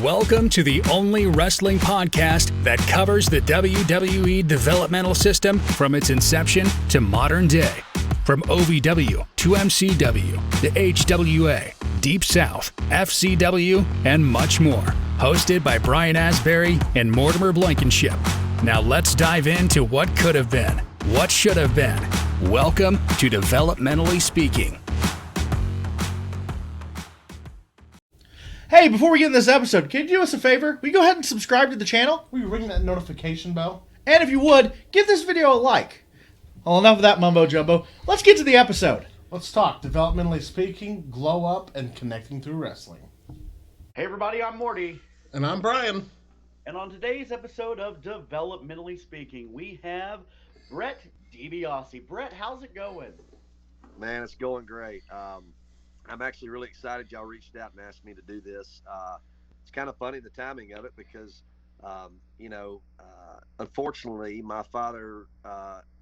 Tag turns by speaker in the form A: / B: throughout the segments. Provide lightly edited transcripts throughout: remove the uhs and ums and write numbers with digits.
A: Welcome to the only wrestling podcast that covers the WWE developmental system from its inception to modern day. From OVW to MCW, the HWA, Deep South, FCW, and much more. Hosted by Brian Asbury and Mortimer Blankenship. Now let's dive into what could have been, what should have been. Welcome to Developmentally Speaking.
B: Hey, before we get in this episode, can you do us a favor? Will you go ahead and subscribe to the channel?
C: Will you ring that notification bell?
B: And if you would, give this video a like. Well, enough of that mumbo jumbo. Let's get to the episode.
C: Let's talk developmentally speaking, glow up, and connecting through wrestling.
D: Hey everybody, I'm Morty.
C: And I'm Brian.
D: And on today's episode of Developmentally Speaking, we have Brett DiBiase. Brett, how's it going?
E: Man, it's going great. I'm actually really excited y'all reached out and asked me to do this. It's kind of funny, the timing of it, because, unfortunately, my father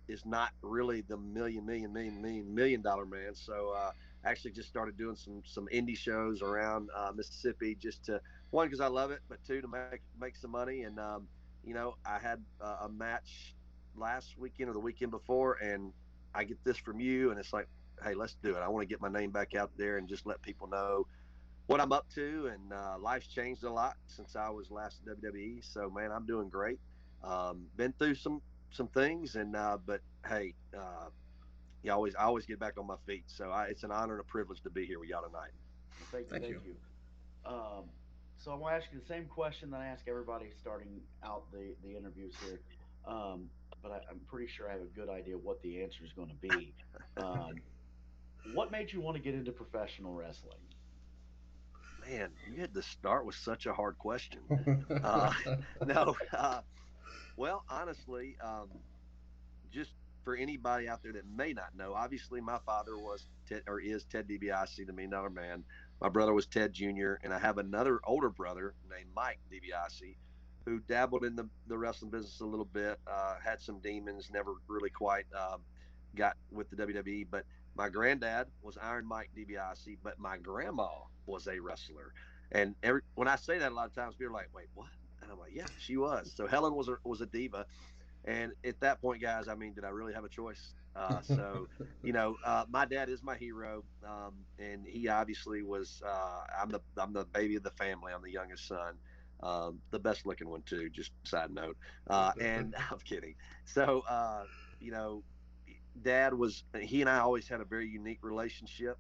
E: is not really the million dollar man. So I actually just started doing some indie shows around Mississippi, just to, one, because I love it, but two, to make some money. And, I had a match last weekend or the weekend before, and I get this from you, and it's like, hey, let's do it. I want to get my name back out there and just let people know what I'm up to. And life's changed a lot since I was last at WWE. So, man, I'm doing great. Been through some things, and but hey, I always get back on my feet. So it's an honor and a privilege to be here with y'all tonight.
D: Thank you. So I want to ask you the same question that I ask everybody starting out the interviews here. But I'm pretty sure I have a good idea what the answer is going to be. What made you want to get into professional wrestling?
E: Man, you had to start with such a hard question. Well, honestly, just for anybody out there that may not know, obviously my father is Ted DiBiase, the $1 Million Man. My brother was Ted Jr., and I have another older brother named Mike DiBiase, who dabbled in the wrestling business a little bit, had some demons, never really quite got with the WWE. But my granddad was Iron Mike DiBiase, but my grandma was a wrestler. And when I say that, a lot of times people are like, wait, what? And I'm like, yeah, she was. So Helen was a diva. And at that point, guys, I mean, did I really have a choice? My dad is my hero. And he obviously was, I'm the baby of the family. I'm the youngest son. The best looking one too, just side note. And I'm kidding. So, Dad he and I always had a very unique relationship,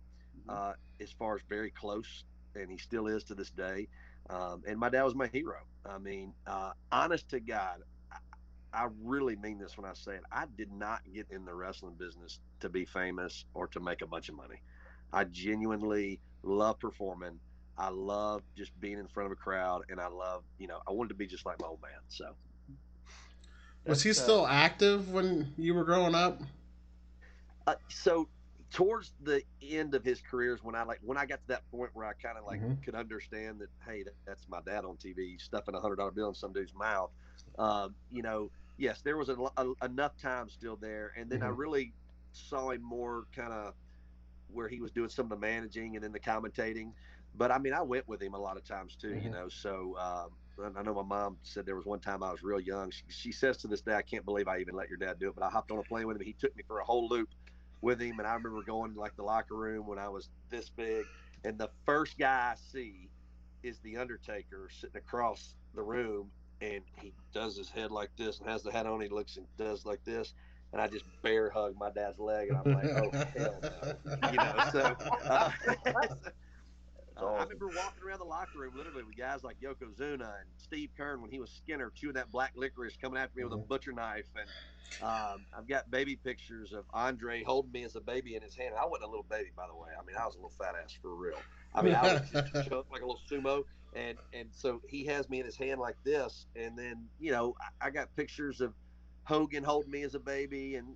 E: as far as very close, and he still is to this day. And my dad was my hero. I mean, honest to God, I really mean this when I say it. I did not get in the wrestling business to be famous or to make a bunch of money. I genuinely love performing. I love just being in front of a crowd, and I love, I wanted to be just like my old man. So,
C: was he still active when you were growing up?
E: So towards the end of his careers, when I got to that point where I kind of could understand that, hey, that's my dad on TV stuffing $100 bill in some dude's mouth. Yes, there was enough time still there, and then I really saw him more kind of where he was doing some of the managing and then the commentating. But I mean, I went with him a lot of times too, So I know my mom said there was one time I was real young. She says to this day, I can't believe I even let your dad do it. But I hopped on a plane with him. He took me for a whole loop with him, and I remember going to the locker room when I was this big, and the first guy I see is the Undertaker sitting across the room, and he does his head like this and has the hat on. He looks and does like this, and I just bear hug my dad's leg, and I'm like, oh hell no, I remember walking around the locker room literally with guys like Yokozuna and Steve Kern when he was Skinner, chewing that black licorice, coming after me with a butcher knife. And I've got baby pictures of Andre holding me as a baby in his hand. I wasn't a little baby, by the way. I mean, I was a little fat ass for real. I mean, I was just choked like a little sumo. And so he has me in his hand like this. And then, I got pictures of Hogan holding me as a baby. And,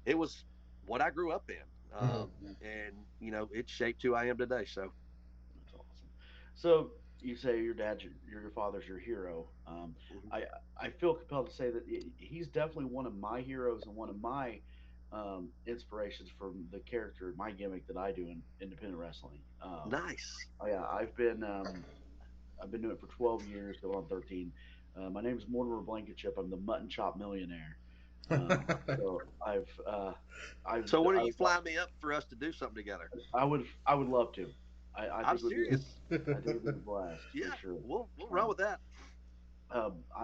E: it was what I grew up in. And it shaped who I am today. So
D: that's awesome. So you say your father's your hero. I feel compelled to say that he's definitely one of my heroes and one of my inspirations from the character, my gimmick that I do in independent wrestling.
E: Nice.
D: Oh yeah, I've been I've been doing it for 12 years, going on 13. My name is Mortimer Blankenship. I'm the mutton chop millionaire. So
E: So when are you
D: I've,
E: flying me up for us to do something together?
D: I would love to. I
E: I'm
D: think it would be
E: serious.
D: I think it would be a blast
E: Yeah,
D: for sure.
E: we'll run with that.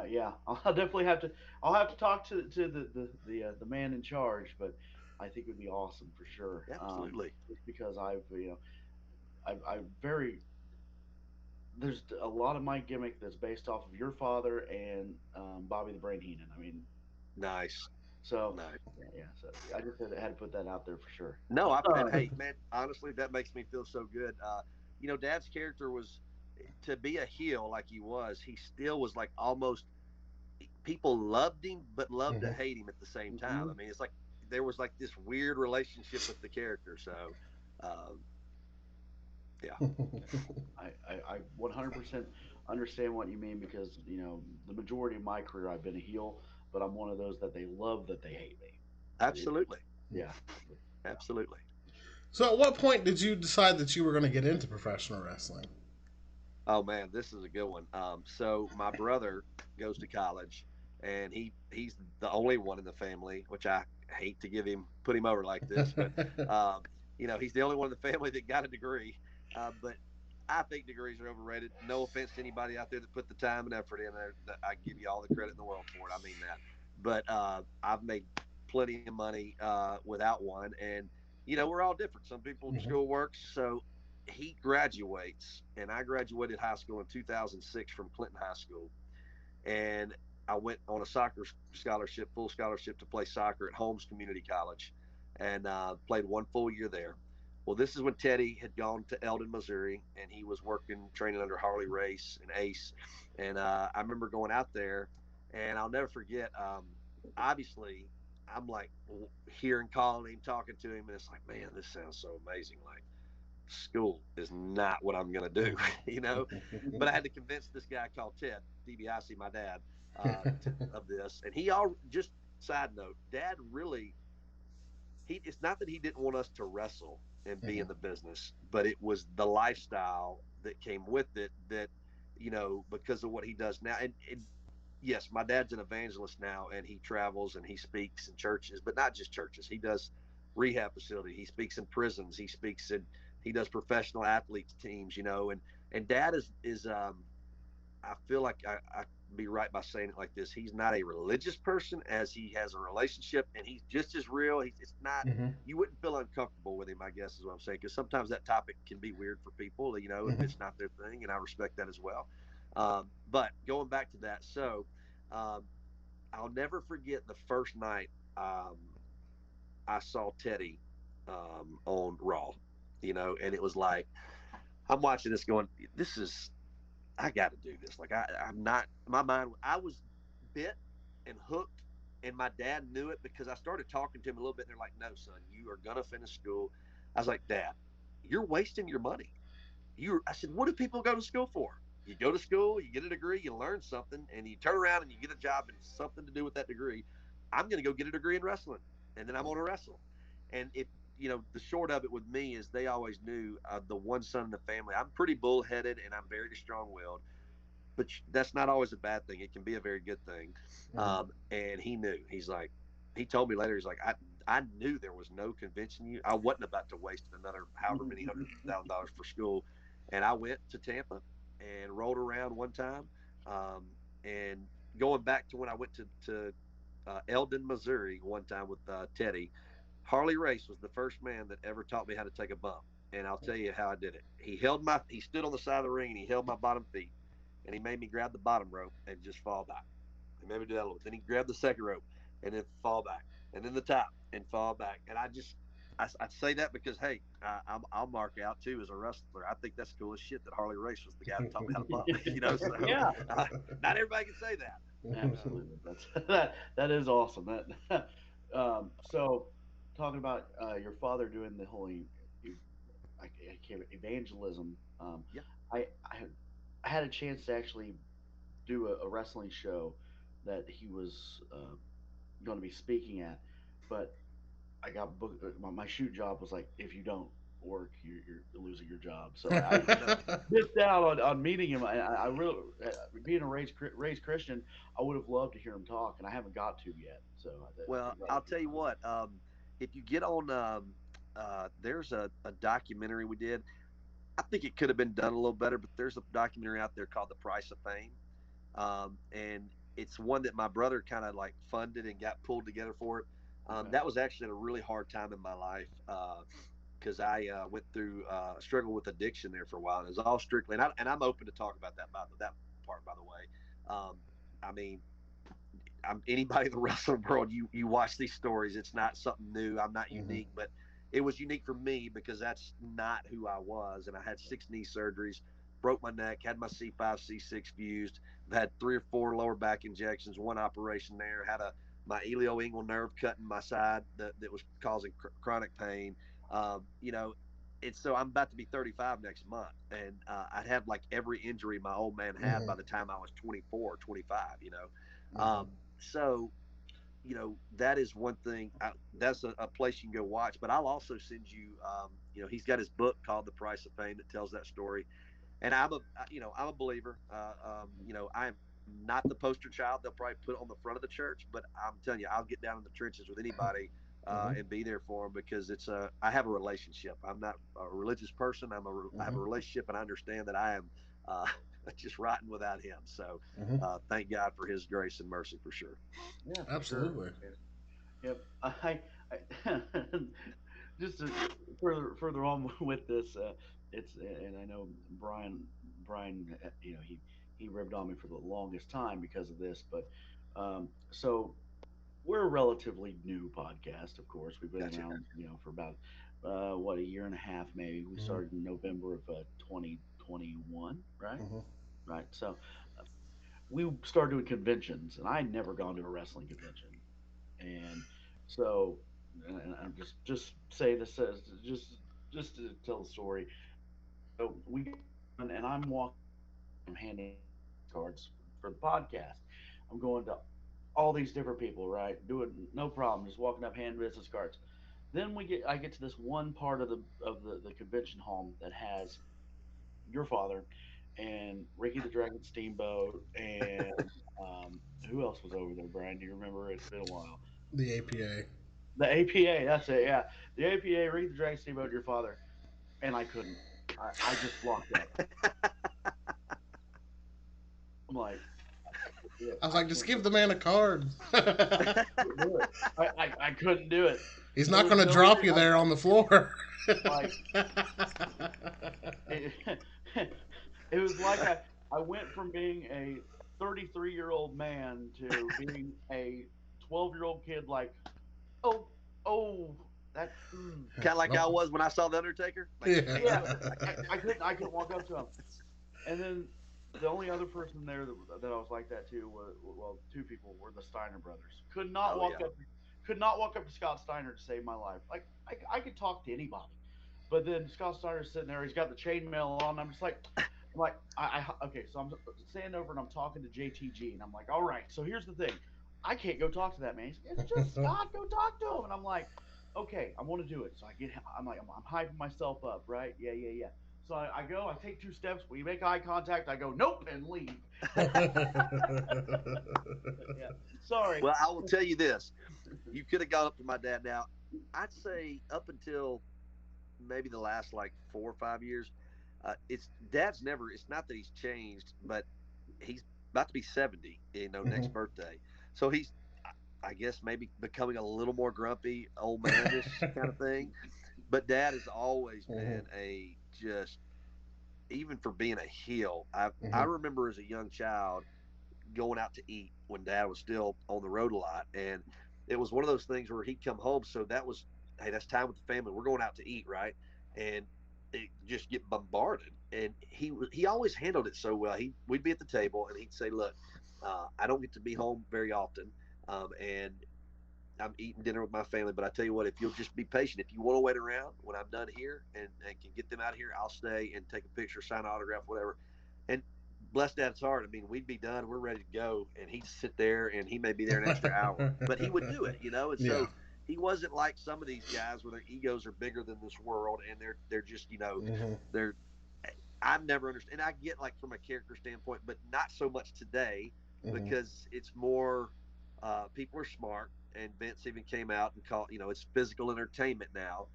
D: Yeah, I'll definitely have to. I'll have to talk to the man in charge, but I think it would be awesome for sure.
E: Absolutely.
D: Just because I very there's a lot of my gimmick that's based off of your father and Bobby the Brain Heenan. I mean,
E: Nice.
D: so
E: Nice.
D: yeah. So I just had to put that out there for sure.
E: No, and hey, man, honestly, that makes me feel so good. Dad's character was to be a heel like he was. He still was like almost people loved him, but loved to hate him at the same time. I mean, it's like there was like this weird relationship with the character. So, yeah,
D: I 100% understand what you mean because the majority of my career I've been a heel, but I'm one of those that they love that they hate me.
E: absolutely,
D: Yeah.
E: absolutely.
C: So, at what point did you decide that you were going to get into professional wrestling?
E: Oh man, this is a good one. So my brother goes to college, and he's the only one in the family, which I hate to put him over like this, but he's the only one in the family that got a degree. But I think degrees are overrated. No offense to anybody out there that put the time and effort in there. I give you all the credit in the world for it. I mean that. But I've made plenty of money without one, and we're all different. Some people school works, so he graduates, and I graduated high school in 2006 from Clinton High School, and I went on a soccer scholarship, full scholarship to play soccer at Holmes Community College, and played one full year there. Well, this is when Teddy had gone to Eldon, Missouri, and he was training under Harley Race and Ace, and I remember going out there, and I'll never forget. Obviously, I'm like calling him, talking to him, and it's like, man, this sounds so amazing, like. School is not what I'm going to do, But I had to convince this guy called Ted DiBiase, my dad, of this. And just side note, Dad really, it's not that he didn't want us to wrestle and be in the business, but it was the lifestyle that came with it that, because of what he does now. And yes, my dad's an evangelist now, and he travels and he speaks in churches, but not just churches. He does rehab facility. He speaks in prisons. He does professional athletes teams, and Dad is I feel like I be right by saying it like this. He's not a religious person as he has a relationship, and he's just as real. It's not, you wouldn't feel uncomfortable with him, I guess is what I'm saying. Because sometimes that topic can be weird for people, if it's not their thing, and I respect that as well. But going back to that, so I'll never forget the first night I saw Teddy on Raw, and it was like, I'm watching this going, I got to do this. Like I'm not, my mind, I was bit and hooked, and my dad knew it because I started talking to him a little bit. And they're like, no, son, you are going to finish school. I was like, Dad, you're wasting your money. I said, what do people go to school for? You go to school, you get a degree, you learn something, and you turn around and you get a job and something to do with that degree. I'm going to go get a degree in wrestling, and then I'm going to wrestle. And the short of it with me is they always knew the one son in the family. I'm pretty bullheaded and I'm very strong-willed, but that's not always a bad thing. It can be a very good thing. And he knew. He told me later, he's like, I knew there was no convincing you. I wasn't about to waste another however many $100,000 for school. And I went to Tampa and rolled around one time. And going back to when I went to Eldon, Missouri one time with Teddy, Harley Race was the first man that ever taught me how to take a bump. And I'll tell you how I did it. He stood on the side of the ring and he held my bottom feet, and he made me grab the bottom rope and just fall back. He made me do that a little bit. Then he grabbed the second rope and then fall back, and then the top and fall back. And I say that because, hey, I'll mark out too as a wrestler. I think that's cool as shit that Harley Race was the guy that taught me how to bump. So,
D: Yeah.
E: Not everybody can say that.
D: Absolutely. That is awesome. So talking about your father doing the whole evangelism.
E: Yeah.
D: I had a chance to actually do a wrestling show that he was going to be speaking at, but I got booked. My shoot job was like, if you don't, work, you're losing your job. So I missed out on meeting him. I really, being a raised Christian, I would have loved to hear him talk, and I haven't got to yet. So
E: Well, I'll tell you what. If you get on, there's a documentary we did. I think it could have been done a little better, but there's a documentary out there called The Price of Fame, and it's one that my brother kind of like funded and got pulled together for it. That was actually a really hard time in my life because I went through struggle with addiction there for a while. And it was all strictly, and I'm open to talk about that that part, by the way. I mean, anybody in the wrestling world, you watch these stories. It's not something new. I'm not unique, but it was unique for me because that's not who I was. And I had 6 knee surgeries, broke my neck, had my C5, C6 fused, had 3 or 4 lower back injections, 1 operation there, had my ilioingual nerve cut in my side that was causing chronic pain. And so I'm about to be 35 next month, and I'd had like every injury my old man had by the time I was 24 or 25. So that is one thing. That's a place you can go watch. But I'll also send you. He's got his book called The Price of Fame that tells that story. And I'm a believer. I'm not the poster child they'll probably put on the front of the church, but I'm telling you, I'll get down in the trenches with anybody and be there for them because I have a relationship. I'm not a religious person. I have a relationship, and I understand that I am just rotten without him. So thank God for his grace and mercy for sure.
D: Yeah,
C: Absolutely.
D: Sure. Yep. I just to further on with this, it's, and I know Brian, he ribbed on me for the longest time because of this, but so we're a relatively new podcast, of course. We've been around, for about a year and a half, maybe. We started in November of 2021, right? Right. So we started doing conventions, and I'd never gone to a wrestling convention, and so, and I'm just say this as just to tell the story. So and I'm handing cards for the podcast. I'm going to all these different people, right? Doing no problem, just walking up, hand business cards. Then I get to this one part of the convention hall that has your father and Ricky the Dragon Steamboat and who else was over there, Brian? Do you remember? It's been a while.
C: The APA.
D: The APA, that's it, yeah. The APA, Ricky the Dragon Steamboat, your father, and I couldn't. I just blocked up. I'm like,
C: I was like, just give the man a card.
D: I couldn't do it.
C: He's not going to drop you there on the floor.
D: Like, it was like I went from being a 33-year-old man to being a 12-year-old kid. Like, oh, that's
E: kind of like I was when I saw the Undertaker. Like,
D: yeah, I couldn't walk up to him. And then the only other person there that I was like that to was, well, 2 people were the Steiner brothers. Could not walk up to Scott Steiner to save my life. Like I could talk to anybody, but then Scott Steiner's sitting there. He's got the chainmail on. I'm just like, okay. So I'm standing over and I'm talking to JTG, and I'm like, all right. So here's the thing, I can't go talk to that man. He's like, it's just Scott. Go talk to him. And I'm like, okay, I want to do it. So I'm hyping myself up, right? Yeah. So I go, I take 2 steps. We make eye contact. I go, nope, and leave. Yeah. Sorry.
E: Well, I will tell you this. You could have gone up to my dad. Now, I'd say up until maybe the last like 4 or 5 years, it's not that he's changed, but he's about to be 70, next birthday. So he's, I guess, maybe becoming a little more grumpy, old manish kind of thing. But Dad has always been even for being a heel. I remember as a young child going out to eat when Dad was still on the road a lot, and it was one of those things where he'd come home. So that was, hey, that's time with the family. We're going out to eat, right? And it just get bombarded. And he always handled it so well. We'd be at the table, and he'd say, "Look, I don't get to be home very often, and I'm eating dinner with my family, but I tell you what, if you'll just be patient, if you want to wait around when I'm done here and can get them out of here, I'll stay and take a picture, sign an autograph, whatever." And bless Dad's heart, I mean, we'd be done, we're ready to go, and he'd sit there, and he may be there an extra hour, but he would do it, And so He wasn't like some of these guys where their egos are bigger than this world, and they're just, they're. I've never understood, and I get like from a character standpoint, but not so much today because it's more people are smart, and Vince even came out and called, it's physical entertainment now.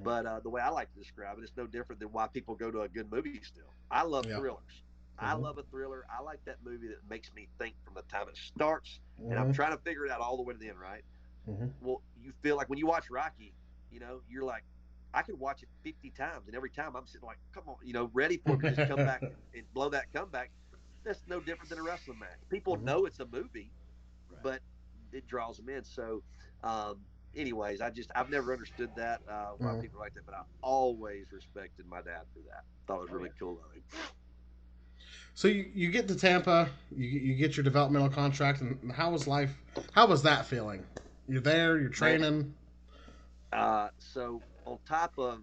E: But the way I like to describe it, it's no different than why people go to a good movie still. I love thrillers. I love a thriller. I like that movie that makes me think from the time it starts, and I'm trying to figure it out all the way to the end, right? Well, you feel like when you watch Rocky, you're like, I could watch it 50 times, and every time I'm sitting like, come on, ready for it to just come back and blow that comeback. That's no different than a wrestling match. People know it's a movie, but it draws them in. So, anyways, I've never understood that why people are like that, but I always respected my dad for that. Thought it was really cool of him.
C: So you get to Tampa, you get your developmental contract, and how was life? How was that feeling? You're there, you're training.
E: So on top of,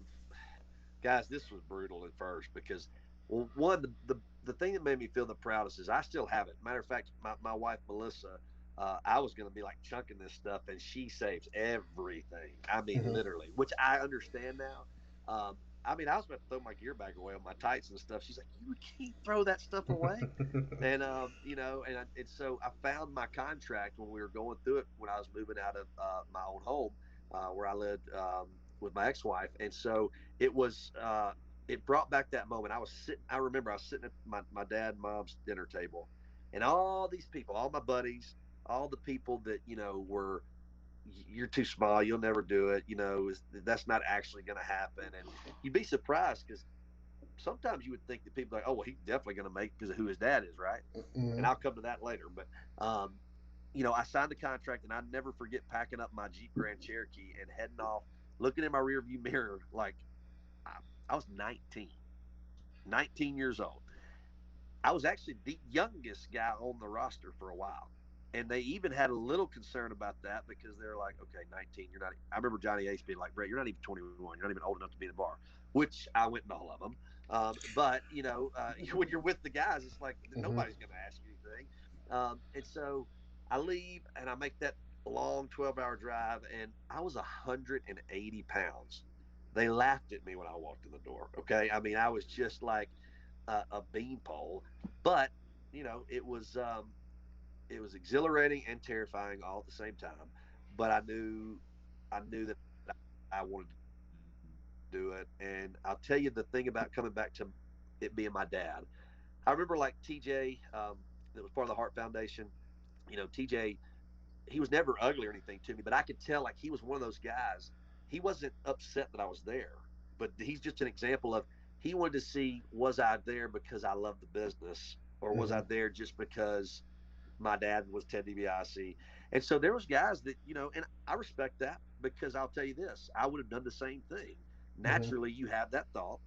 E: guys, this was brutal at first because, well, one, the thing that made me feel the proudest is I still have it. Matter of fact, my wife Melissa, I was going to be like chunking this stuff, and she saves everything. I mean, literally, which I understand now. I mean, I was about to throw my gear bag away on my tights and stuff. She's like, "You can't throw that stuff away." And and so I found my contract when we were going through it when I was moving out of my old home where I lived with my ex-wife, and so it was. It brought back that moment. I remember I was sitting at my dad and mom's dinner table, and all these people, all my buddies, all the people that were. You're too small. You'll never do it. That's not actually going to happen. And you'd be surprised because sometimes you would think that people are like, oh, well, he's definitely going to make because of who his dad is, right? And I'll come to that later. But, I signed the contract, and I never forget packing up my Jeep Grand Cherokee and heading off, looking in my rearview mirror like I was 19 years old. I was actually the youngest guy on the roster for a while. And they even had a little concern about that because they're like, okay, 19, you're not. I remember Johnny Ace being like, Brett, you're not even 21. You're not even old enough to be in the bar, which I went in all of them. But, when you're with the guys, it's like nobody's going to ask you anything. And so I leave and I make that long 12-hour drive, and I was 180 pounds. They laughed at me when I walked in the door. Okay. I mean, I was just like a beanpole, but, it was exhilarating and terrifying all at the same time, but I knew that I wanted to do it. And I'll tell you the thing about coming back to it being my dad. I remember like TJ, that was part of the Heart Foundation. TJ, he was never ugly or anything to me, but I could tell like he was one of those guys. He wasn't upset that I was there, but he's just an example of he wanted to see, was I there because I love the business, or was I there just because my dad was Ted DiBiase? And so there was guys that, and I respect that because I'll tell you this, I would have done the same thing. Naturally, you have that thought.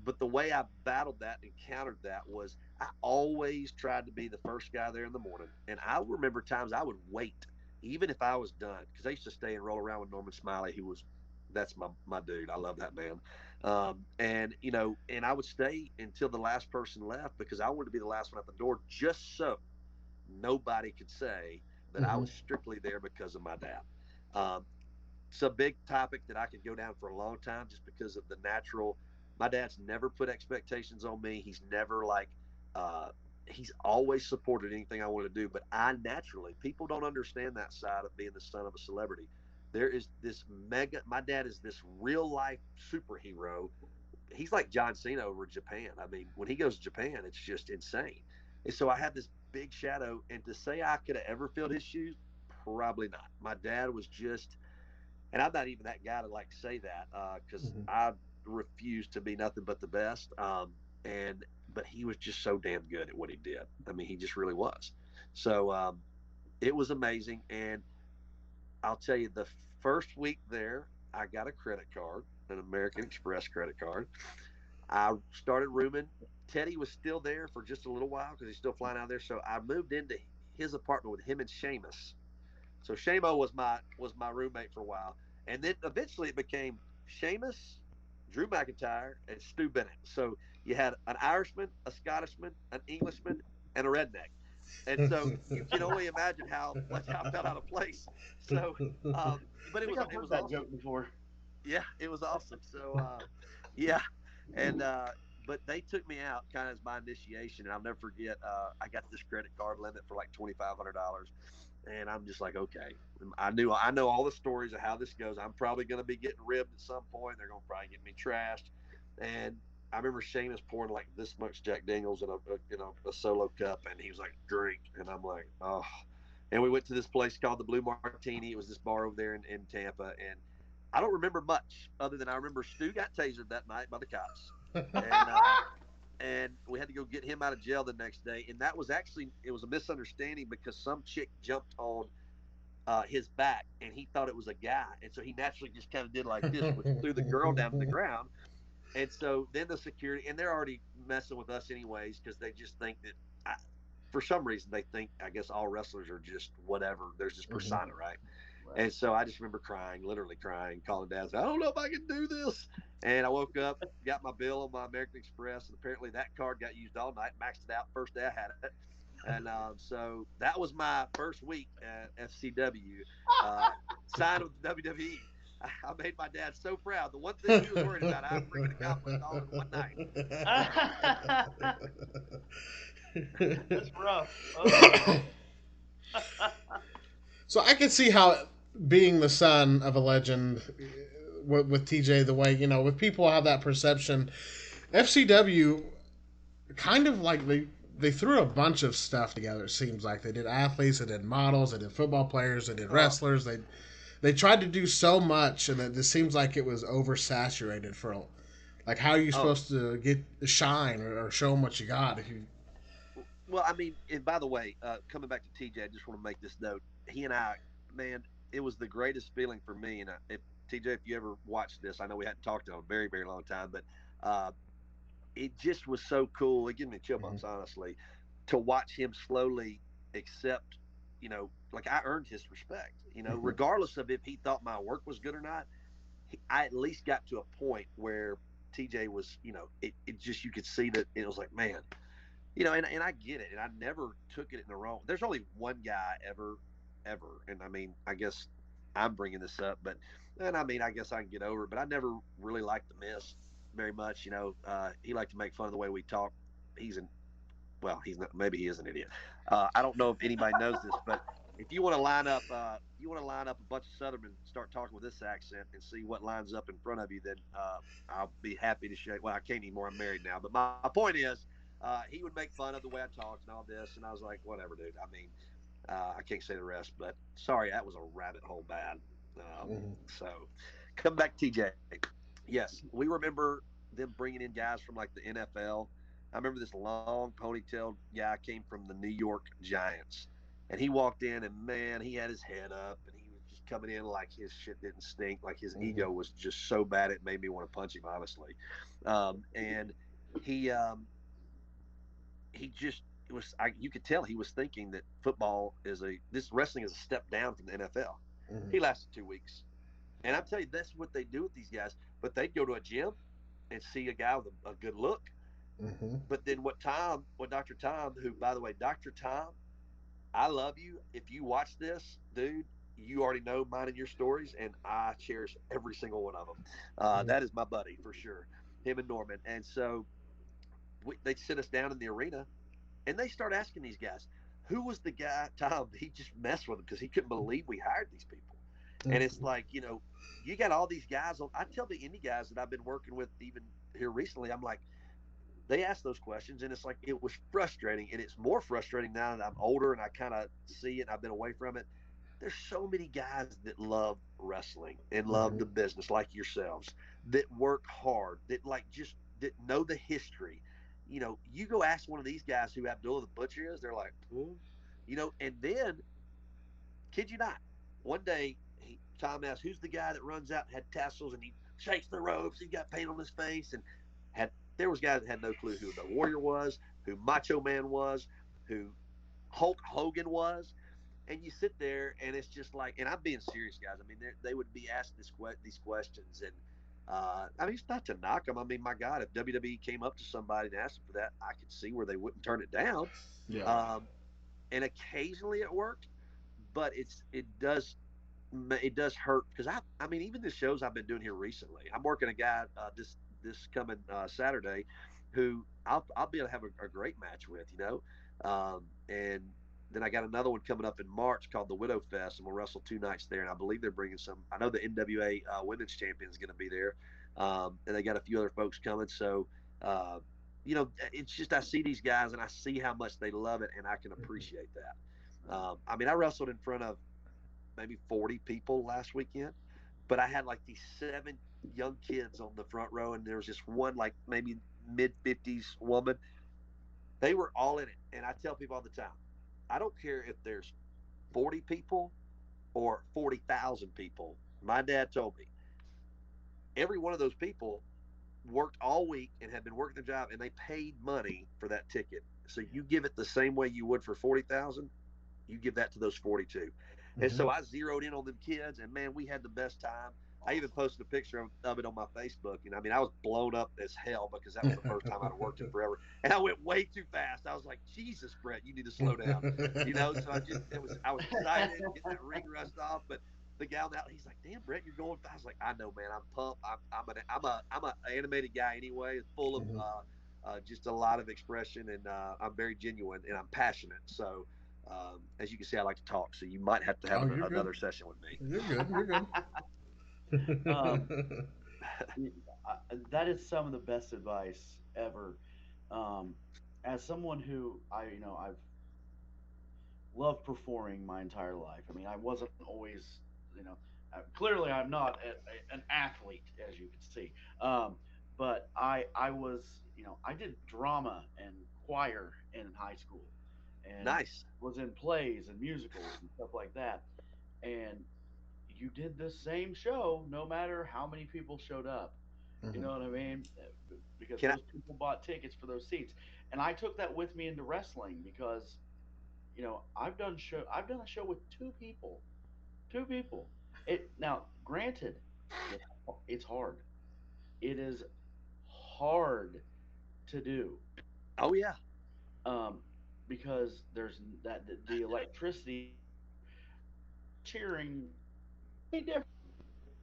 E: But the way I battled that and countered that was I always tried to be the first guy there in the morning. And I remember times I would wait, even if I was done, because I used to stay and roll around with Norman Smiley, that's my dude. I love that man. And I would stay until the last person left because I wanted to be the last one at the door, just so nobody could say that I was strictly there because of my dad. It's a big topic that I could go down for a long time just because of the natural. My dad's never put expectations on me. He's never he's always supported anything I want to do. But I naturally, people don't understand that side of being the son of a celebrity. There is this my dad is this real life superhero. He's like John Cena over in Japan. I mean, when he goes to Japan, it's just insane. And so I had this big shadow, and to say I could have ever filled his shoes, probably not. My dad was just, and I'm not even that guy to say that because I refuse to be nothing but the best. But he was just so damn good at what he did. I mean, he just really was. So it was amazing. And I'll tell you, the first week there, I got a credit card, an American Express credit card. I started rooming. Teddy was still there for just a little while because he's still flying out there. So I moved into his apartment with him and Sheamus. So Shamo was my roommate for a while. And then eventually it became Sheamus, Drew McIntyre, and Stu Bennett. So you had an Irishman, a Scottishman, an Englishman, and a redneck. And so you can only imagine how much I felt out of place. So, but it
D: I
E: was
D: think I've heard that
E: awesome.
D: joke before.
E: Yeah, it was awesome. So, yeah, and but they took me out kind of as my initiation, and I'll never forget. I got this credit card limit for like $2,500, and I'm just like, okay. I know all the stories of how this goes. I'm probably going to be getting ribbed at some point. They're going to probably get me trashed, and I remember Seamus pouring like this much Jack Daniels in a solo cup, and he was like, drink, and I'm like, oh. And we went to this place called the Blue Martini. It was this bar over there in Tampa, and I don't remember much other than I remember Stu got tasered that night by the cops, and we had to go get him out of jail the next day. And that was actually it was a misunderstanding because some chick jumped on his back, and he thought it was a guy, and so he naturally just kind of did like this, which threw the girl down to the ground. And so then the security, and they're already messing with us anyways because they just think that, for some reason, they think I guess all wrestlers are just whatever. There's this persona, right? And so I just remember crying, literally crying, calling Dad, saying, I don't know if I can do this. And I woke up, got my bill on my American Express, and apparently that card got used all night, maxed it out first day I had it. And so that was my first week at FCW, signed with the WWE. I made my dad so proud. The one thing he was worried about, I freaking accomplished all in one night.
D: That's rough. Oh.
C: So I can see how being the son of a legend with TJ, the way, with people have that perception. FCW kind of like they threw a bunch of stuff together. It seems like they did athletes, they did models, they did football players, they did wrestlers. They tried to do so much, and it seems like it was oversaturated for, like, how are you supposed to get shine or show them what you got if you?
E: Well, I mean, and by the way, coming back to TJ, I just want to make this note. He and I, man, it was the greatest feeling for me. And if TJ, if you ever watched this, I know we hadn't talked in a very, very long time, but it just was so cool. It gave me chill bumps, honestly, to watch him slowly accept, like I earned his respect, regardless of if he thought my work was good or not. I at least got to a point where TJ was, it just, you could see that it was like, man, and I get it. And I never took it in the wrong. There's only one guy ever. And I mean, I guess I'm bringing this up, and I mean, I guess I can get over it, but I never really liked The Miz very much. He liked to make fun of the way we talk. He's not, maybe he is an idiot. I don't know if anybody knows this, but if you want to line up, a bunch of Southermen and start talking with this accent and see what lines up in front of you, then I'll be happy to share. Well, I can't anymore. I'm married now. But my point is, he would make fun of the way I talked and all this, and I was like, whatever, dude. I mean, I can't say the rest, but sorry, that was a rabbit hole bad. So, come back, TJ. Yes, we remember them bringing in guys from like the NFL. I remember this long ponytailed guy came from the New York Giants, and he walked in, and man, he had his head up, and he was just coming in like his shit didn't stink, like his ego was just so bad it made me want to punch him, honestly. And he just it was you could tell he was thinking that this wrestling is a step down from the NFL. He lasted 2 weeks, and I'm telling you, that's what they do with these guys. But they'd go to a gym and see a guy with a good look. But then what Dr. Tom, who, by the way, Dr. Tom, I love you. If you watch this, dude, you already know mine and your stories, and I cherish every single one of them. That is my buddy for sure, him and Norman. And so they'd sit us down in the arena, and they start asking these guys, who was the guy, Tom? He just messed with them because he couldn't believe we hired these people. And it's like, you got all these guys. I tell the indie guys that I've been working with even here recently, I'm like, they ask those questions, and it's like, it was frustrating, and it's more frustrating now that I'm older and I kind of see it and I've been away from it. There's so many guys that love wrestling and love the business like yourselves, that work hard, that know the history. You go ask one of these guys who Abdullah the Butcher is, they're like, and then, kid you not, one day Tom asked, who's the guy that runs out and had tassels and he shakes the ropes, he got paint on his face, and there was guys that had no clue who the Warrior was, who Macho Man was, who Hulk Hogan was. And you sit there, and it's just like, and I'm being serious, guys. I mean, they would be asked these questions, and I mean, it's not to knock them. I mean, my God, if WWE came up to somebody and asked them for that, I could see where they wouldn't turn it down.
C: Yeah.
E: and occasionally it worked, but it does hurt because I mean, even the shows I've been doing here recently, I'm working a guy this coming Saturday, who I'll be able to have a great match with, and then I got another one coming up in March called the Widow Fest, and we'll wrestle 2 nights there, and I believe they're bringing some. I know the NWA Women's Champion is going to be there, and they got a few other folks coming. So, it's just I see these guys and I see how much they love it, and I can appreciate that. I mean, I wrestled in front of maybe 40 people last weekend, but I had like these 7 young kids on the front row, and there was just one like maybe mid-50s woman. They were all in it, and I tell people all the time, I don't care if there's 40 people or 40,000 people. My dad told me every one of those people worked all week and had been working the job, and they paid money for that ticket. So you give it the same way you would for 40,000, you give that to those 42. And so I zeroed in on them kids, and man, we had the best time. I even posted a picture of it on my Facebook. And I mean, I was blown up as hell because that was the first time I'd worked in forever. And I went way too fast. I was like, Jesus, Brett, you need to slow down. So I was excited to get that ring rust off. But the gal out, he's like, damn, Brett, you're going fast. I was like, I know, man, I'm pumped. I'm an animated guy anyway. It's full of just a lot of expression, and I'm very genuine and I'm passionate. So, as you can see, I like to talk, so you might have to have another session with me.
C: You're good. You're good.
D: That is some of the best advice ever. As someone who I've loved performing my entire life. I mean, I wasn't always, clearly I'm not an athlete, as you can see. But I was, I did drama and choir in high school, and
E: Nice.
D: was in plays and musicals and stuff like that. And you did the same show no matter how many people showed up. You know what I mean? Because those people bought tickets for those seats. And I took that with me into wrestling because, I've done a show with 2 people. 2 people. Now, granted, it's hard. It is hard to do.
E: Oh yeah.
D: Because there's the electricity cheering different.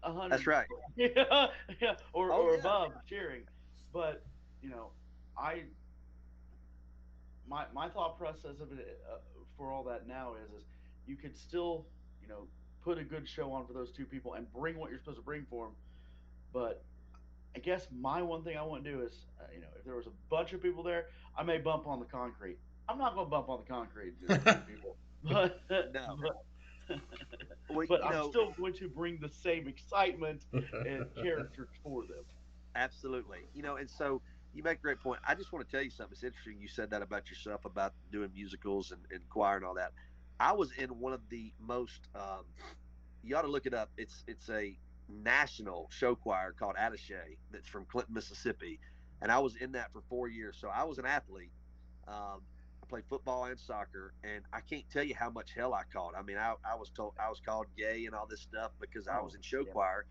D: 100.
E: That's right.
D: Yeah, or
E: yeah.
D: above cheering. But I my thought process of it for all that now is you could still put a good show on for those 2 people and bring what you're supposed to bring for them. But I guess my one thing I want to do is if there was a bunch of people there, I may bump on the concrete. I'm not going to bump on the concrete to 2 people, but
E: No.
D: But I'm still going to bring the same excitement and characters for them.
E: Absolutely. And so you make a great point. I just want to tell you something. It's interesting you said that about yourself, about doing musicals and choir and all that. I was in one of the most, you ought to look it up. It's a national show choir called Attaché that's from Clinton, Mississippi. And I was in that for 4 years. So I was an athlete. I played football and soccer, and I can't tell you how much hell I caught. I mean, I was told I was called gay and all this stuff because I was in show choir,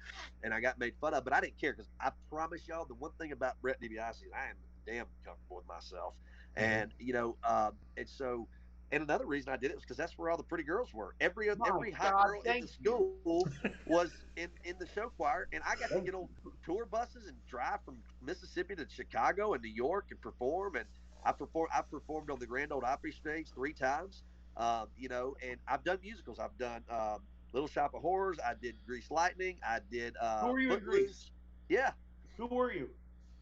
E: and I got made fun of. But I didn't care because I promise y'all, the one thing about Brett DiBiase is I am damn comfortable with myself, and and so. And another reason I did it was because that's where all the pretty girls were. Every hot girl in the school was in the show choir, and I got to get on tour buses and drive from Mississippi to Chicago and New York and perform. And I've performed on the Grand Ole Opry stage 3 times, and I've done musicals. I've done Little Shop of Horrors. I did Grease Lightning. I did.
D: Who were you in Grease?
E: Yeah.
D: Who were you?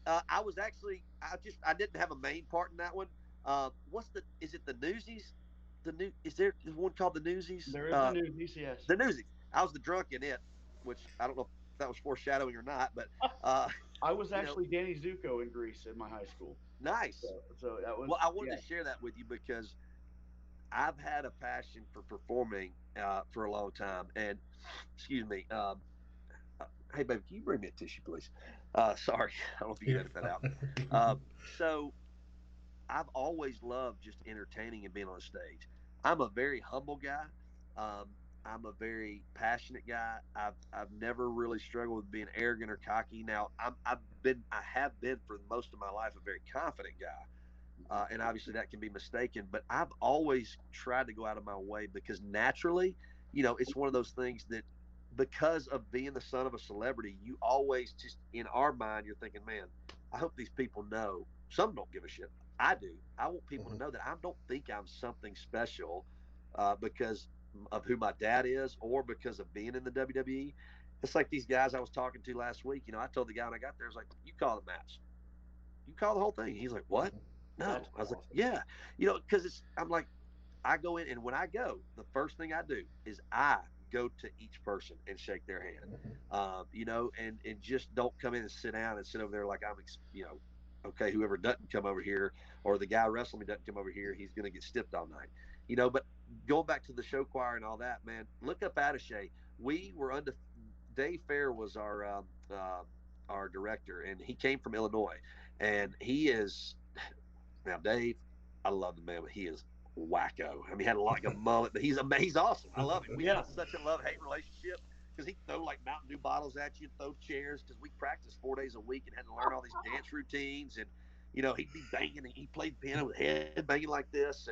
E: I was actually. I didn't have a main part in that one. Is it the Newsies? Is there one called the Newsies?
D: There is the Newsies, yes.
E: The Newsies. I was the drunk in it, which I don't know if that was foreshadowing or not, but
D: I was actually Danny Zuko in Grease in my high school.
E: Nice.
D: So that was.
E: Well, I wanted to share that with you because I've had a passion for performing for a long time. And excuse me, hey baby, can you bring me a tissue, please? Sorry, I don't know if you can edit that out. So I've always loved just entertaining and being on stage. I'm a very humble guy. I'm a very passionate guy. I've never really struggled with being arrogant or cocky. Now I have been for most of my life a very confident guy, and obviously that can be mistaken. But I've always tried to go out of my way because naturally, it's one of those things that because of being the son of a celebrity, you always just in our mind you're thinking, man, I hope these people know. Some don't give a shit. I do. I want people to know that I don't think I'm something special because of who my dad is or because of being in the WWE. It's like these guys I was talking to last week. I told the guy when I got there, I was like, you call the match. You call the whole thing. He's like, what? No.
D: That's
E: I was like,
D: awesome.
E: yeah. Because I'm like, I go in, and when I go, the first thing I do is I go to each person and shake their hand, and just don't come in and sit down and sit over there like I'm, okay, whoever doesn't come over here or the guy wrestling me doesn't come over here, he's going to get stiffed all night, But going back to the show choir and all that, man, look up Attaché. We were under Dave Fair was our director, and he came from Illinois, and he is now Dave. I love the man, but he is wacko. I mean, he had like a mullet, but he's awesome. I love him. We had such a love-hate relationship because he'd throw like Mountain Dew bottles at you and throw chairs because we practiced 4 days a week and had to learn all these dance routines. And, he'd be banging and he played piano with head banging like this.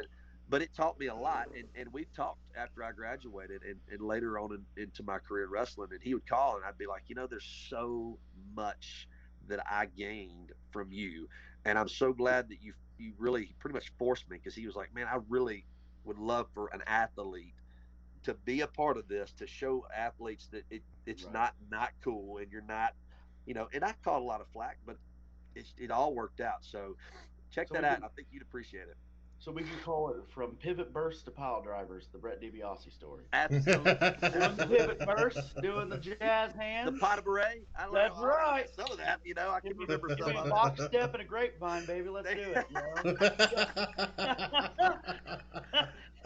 E: But it taught me a lot. And we've talked after I graduated and later on into my career in wrestling. And he would call and I'd be like, there's so much that I gained from you. And I'm so glad that you really pretty much forced me, because he was like, man, I really would love for an athlete to be a part of this, to show athletes that it's
D: Right.
E: not cool and you're not, and I caught a lot of flack, but it all worked out. So check
D: So
E: that
D: we
E: out.
D: can,
E: And I think you'd appreciate it.
D: so we can call it from pivot burst to pile drivers, the Brett DiBiase story.
E: Absolutely.
D: Doing the pivot burst, doing the jazz
E: The
D: hands.
E: pot of beret.
D: That's right.
E: Some of that, I can remember
D: Give
E: some
D: me a
E: of it.
D: box step and a grapevine, baby. Let's do it.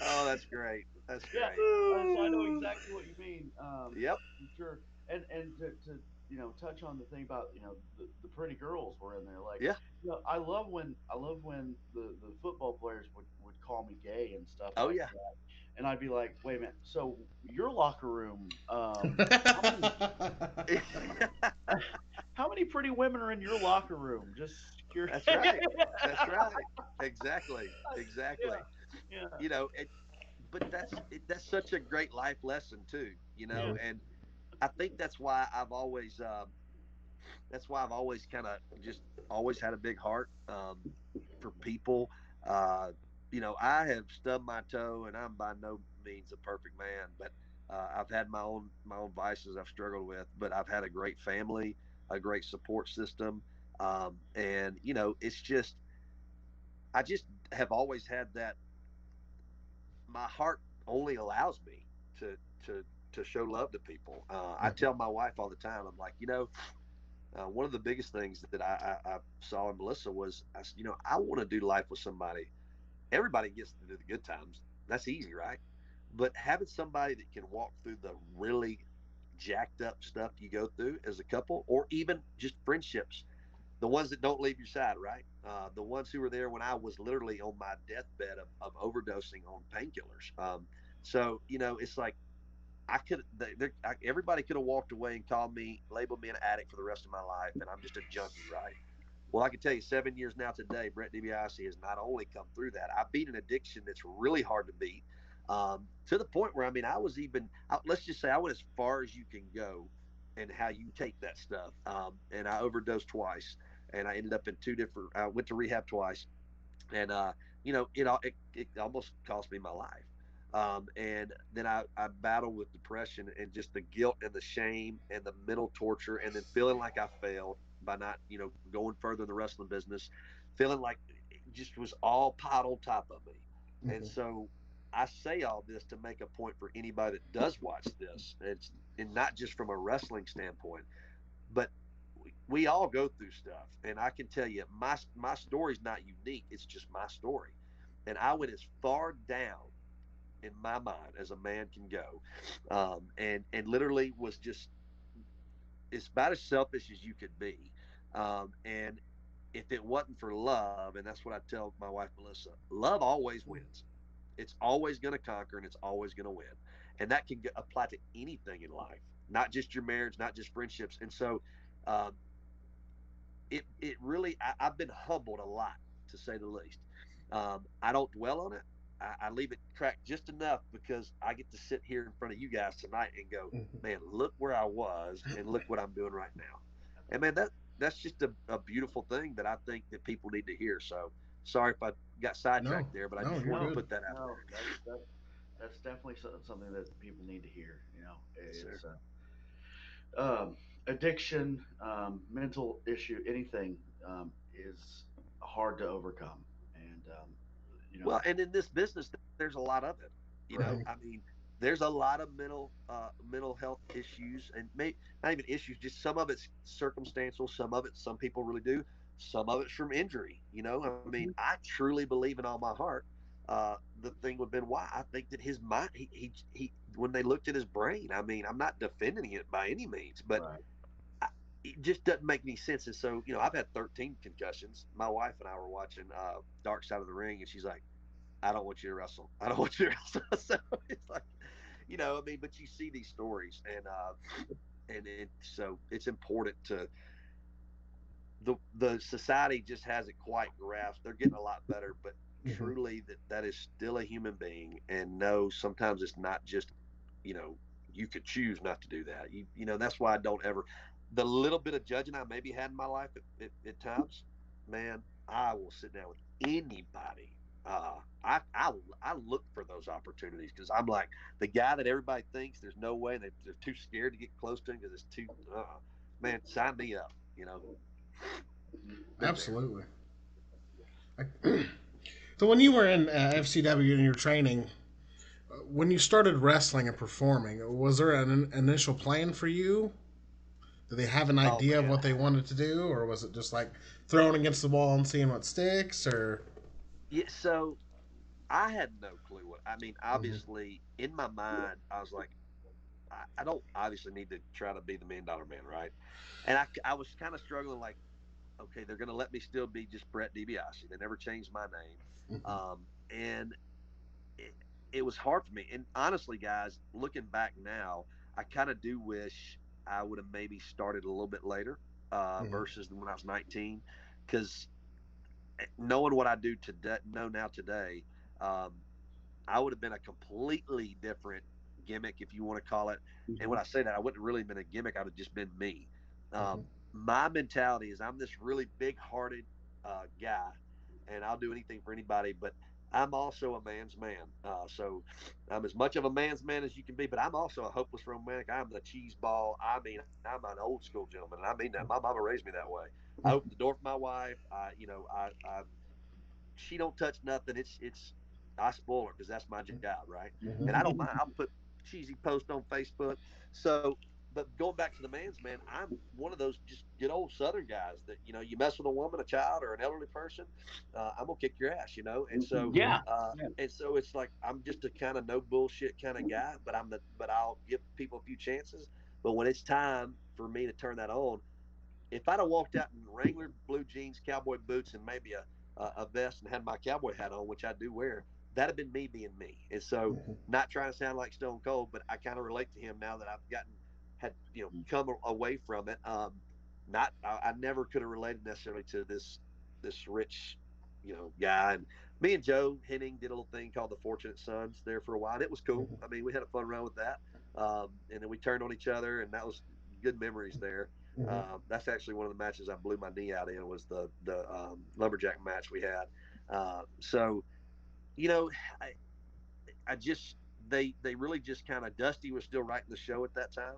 E: Oh, that's great. That's
D: Yeah,
E: great.
D: so I know exactly what you mean.
E: Yep.
D: I'm sure. And to touch on the thing about the pretty girls were in there. Like,
E: Yeah.
D: I love when the football players would call me gay and stuff
E: Oh,
D: like
E: yeah.
D: that, and I'd be like, wait a minute. So your locker room, how many pretty women are in your locker room? Just curious.
E: That's right. That's right. Exactly. Exactly.
D: Yeah.
E: But that's such a great life lesson too,
D: Yeah.
E: and I think that's why I've always kind of just always had a big heart for people. I have stubbed my toe, and I'm by no means a perfect man, but I've had my own vices I've struggled with, but I've had a great family, a great support system, and it's just I just have always had that. My heart only allows me to show love to people. I tell my wife all the time, I'm like, one of the biggest things that I saw in Melissa was, I want to do life with somebody. Everybody gets to do the good times. That's easy, right? But having somebody that can walk through the really jacked up stuff you go through as a couple, or even just friendships, the ones that don't leave your side, right? The ones who were there when I was literally on my deathbed of overdosing on painkillers. So it's like everybody could have walked away and labeled me an addict for the rest of my life, and I'm just a junkie, right? Well, I can tell you, 7 years now today, Brett DiBiase has not only come through that. I beat an addiction that's really hard to beat, to the point where let's just say I went as far as you can go, and how you take that stuff. And I overdosed twice, and I ended up in two different. I went to rehab twice, and it almost cost me my life. And then I battled with depression and just the guilt and the shame and the mental torture, and then feeling like I failed by not, going further in the wrestling business, feeling like it just was all piled on top of me. And so I say all this to make a point for anybody that does watch this. And not just from a wrestling standpoint, but we all go through stuff. And I can tell you, my story's not unique. It's just my story. And I went as far down in my mind as a man can go, and literally was just, it's about as selfish as you could be, and if it wasn't for love, and that's what I tell my wife Melissa, love always wins. It's always going to conquer, and it's always going to win, and that can apply to anything in life, not just your marriage, not just friendships. And so it really, I've been humbled a lot, to say the least. I don't dwell on it. I leave it cracked just enough because I get to sit here in front of you guys tonight and go, man, look where I was and look what I'm doing right now. And man, that's just a beautiful thing that I think that people need to hear. So sorry if I got sidetracked there, but I just wanted to put that out there.
D: That's definitely something that people need to hear. It's addiction, mental issue, anything is hard to overcome, and
E: well, and in this business, there's a lot of it. I mean, there's a lot of mental health issues, and maybe not even issues. Just some of it's circumstantial. Some people really do. Some of it's from injury. I mean, I truly believe in all my heart. The thing with Benoit, I think that his mind, he when they looked at his brain, I mean, I'm not defending it by any means, but it just doesn't make any sense. And so, I've had 13 concussions. My wife and I were watching Dark Side of the Ring, and she's like, I don't want you to wrestle. I don't want you to wrestle. So it's like, I mean, but you see these stories, so it's important to the society just hasn't quite grasped. They're getting a lot better, but truly that is still a human being, and no, sometimes it's not just, you could choose not to do that. That's why I don't ever, the little bit of judging I maybe had in my life at times, man, I will sit down with anybody. I look for those opportunities because I'm like the guy that everybody thinks there's no way, and they're too scared to get close to him because it's too, man, sign me up,
C: Absolutely. So when you were in FCW and your training, when you started wrestling and performing, was there an initial plan for you? Did they have an idea of what they wanted to do, or was it just like throwing against the wall and seeing what sticks? Or
E: so I had no clue what. I mean, obviously, in my mind, I was like, I don't obviously need to try to be the $1 Million Man, right? And I was kind of struggling, like, okay, they're going to let me still be just Brett DiBiase. They never changed my name. And it was hard for me. And honestly, guys, looking back now, I kind of do wish I would have maybe started a little bit later versus when I was 19. Because knowing what I do today, I would have been a completely different gimmick, if you want to call it. And when I say that, I wouldn't have really been a gimmick. I would have just been me. My mentality is I'm this really big-hearted guy, and I'll do anything for anybody, but I'm also a man's man. So I'm as much of a man's man as you can be, but I'm also a hopeless romantic. I'm the cheese ball. I mean, I'm an old school gentleman, and I mean that. My mama raised me that way. I opened the door for my wife. She don't touch nothing. I spoil her because that's my job, right? And I don't mind. I'll put cheesy post on Facebook. So, but going back to the man's man, I'm one of those just good old Southern guys that, you mess with a woman, a child, or an elderly person, I'm gonna kick your ass, And so, and so it's like I'm just a kind of no bullshit kind of guy, but I'll give people a few chances. But when it's time for me to turn that on, if I'd have walked out in Wrangler blue jeans, cowboy boots, and maybe a vest and had my cowboy hat on, which I do wear, that'd have been me being me. And so, not trying to sound like Stone Cold, but I kind of relate to him now that I've had come away from it. I never could have related necessarily to this rich, guy. And me and Joe Henning did a little thing called the Fortunate Sons there for a while. And it was cool. I mean, we had a fun run with that. And then we turned on each other, and that was good memories there. That's actually one of the matches I blew my knee out in, was the lumberjack match we had. So, I just, they really just kind of, Dusty was still writing the show at that time.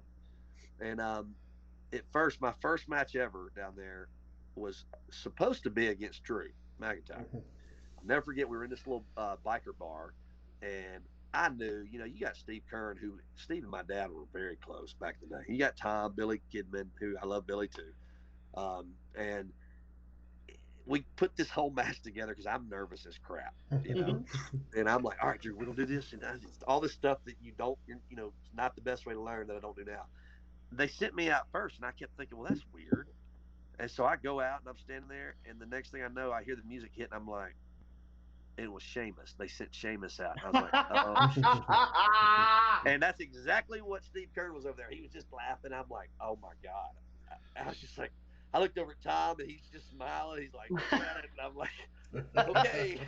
E: And at first, my first match ever down there was supposed to be against Drew McIntyre. I'll never forget, we were in this little biker bar, and I knew, you got Steve Kern, who Steve and my dad were very close back in the day. You got Tom, Billy Kidman, who I love Billy too. And we put this whole match together because I'm nervous as crap, And I'm like, all right, Drew, we're going to do this. And all this stuff that it's not the best way to learn that I don't do now. They sent me out first, and I kept thinking, well, that's weird. And so I go out, and I'm standing there, and the next thing I know, I hear the music hit, and I'm like, it was Sheamus. They sent Sheamus out. I was like, and that's exactly what Steve Kern was over there. He was just laughing. I'm like, oh my God. I was just like, I looked over at Tom, and he's just smiling. He's like, and I'm like, okay.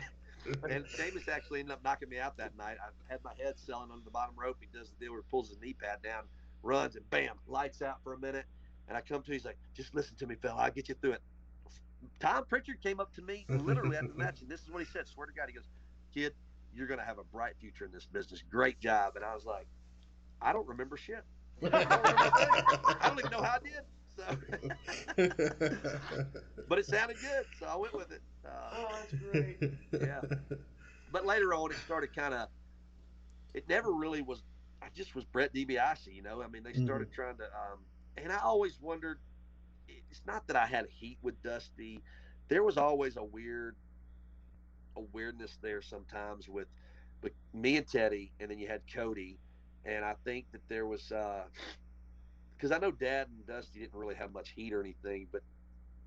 E: And Sheamus actually ended up knocking me out that night. I had my head selling under the bottom rope. He does the deal where he pulls his knee pad down, runs, and bam, lights out for a minute. And I come to, he's like, just listen to me, fella. I'll get you through it. Tom Pritchard came up to me literally after the match, and this is what he said. Swear to God, he goes, kid, you're going to have a bright future in this business. Great job. And I was like, I don't remember shit. I don't even know how I did. So, but it sounded good, so I went with it.
B: That's great.
E: Yeah. But later on, it started kind of. It never really was. I just was Brett DiBiase, you know. I mean, they started trying to, and I always wondered. It's not that I had heat with Dusty. There was always a weirdness there sometimes with me and Teddy, and then you had Cody, and I think that there was because I know Dad and Dusty didn't really have much heat or anything, but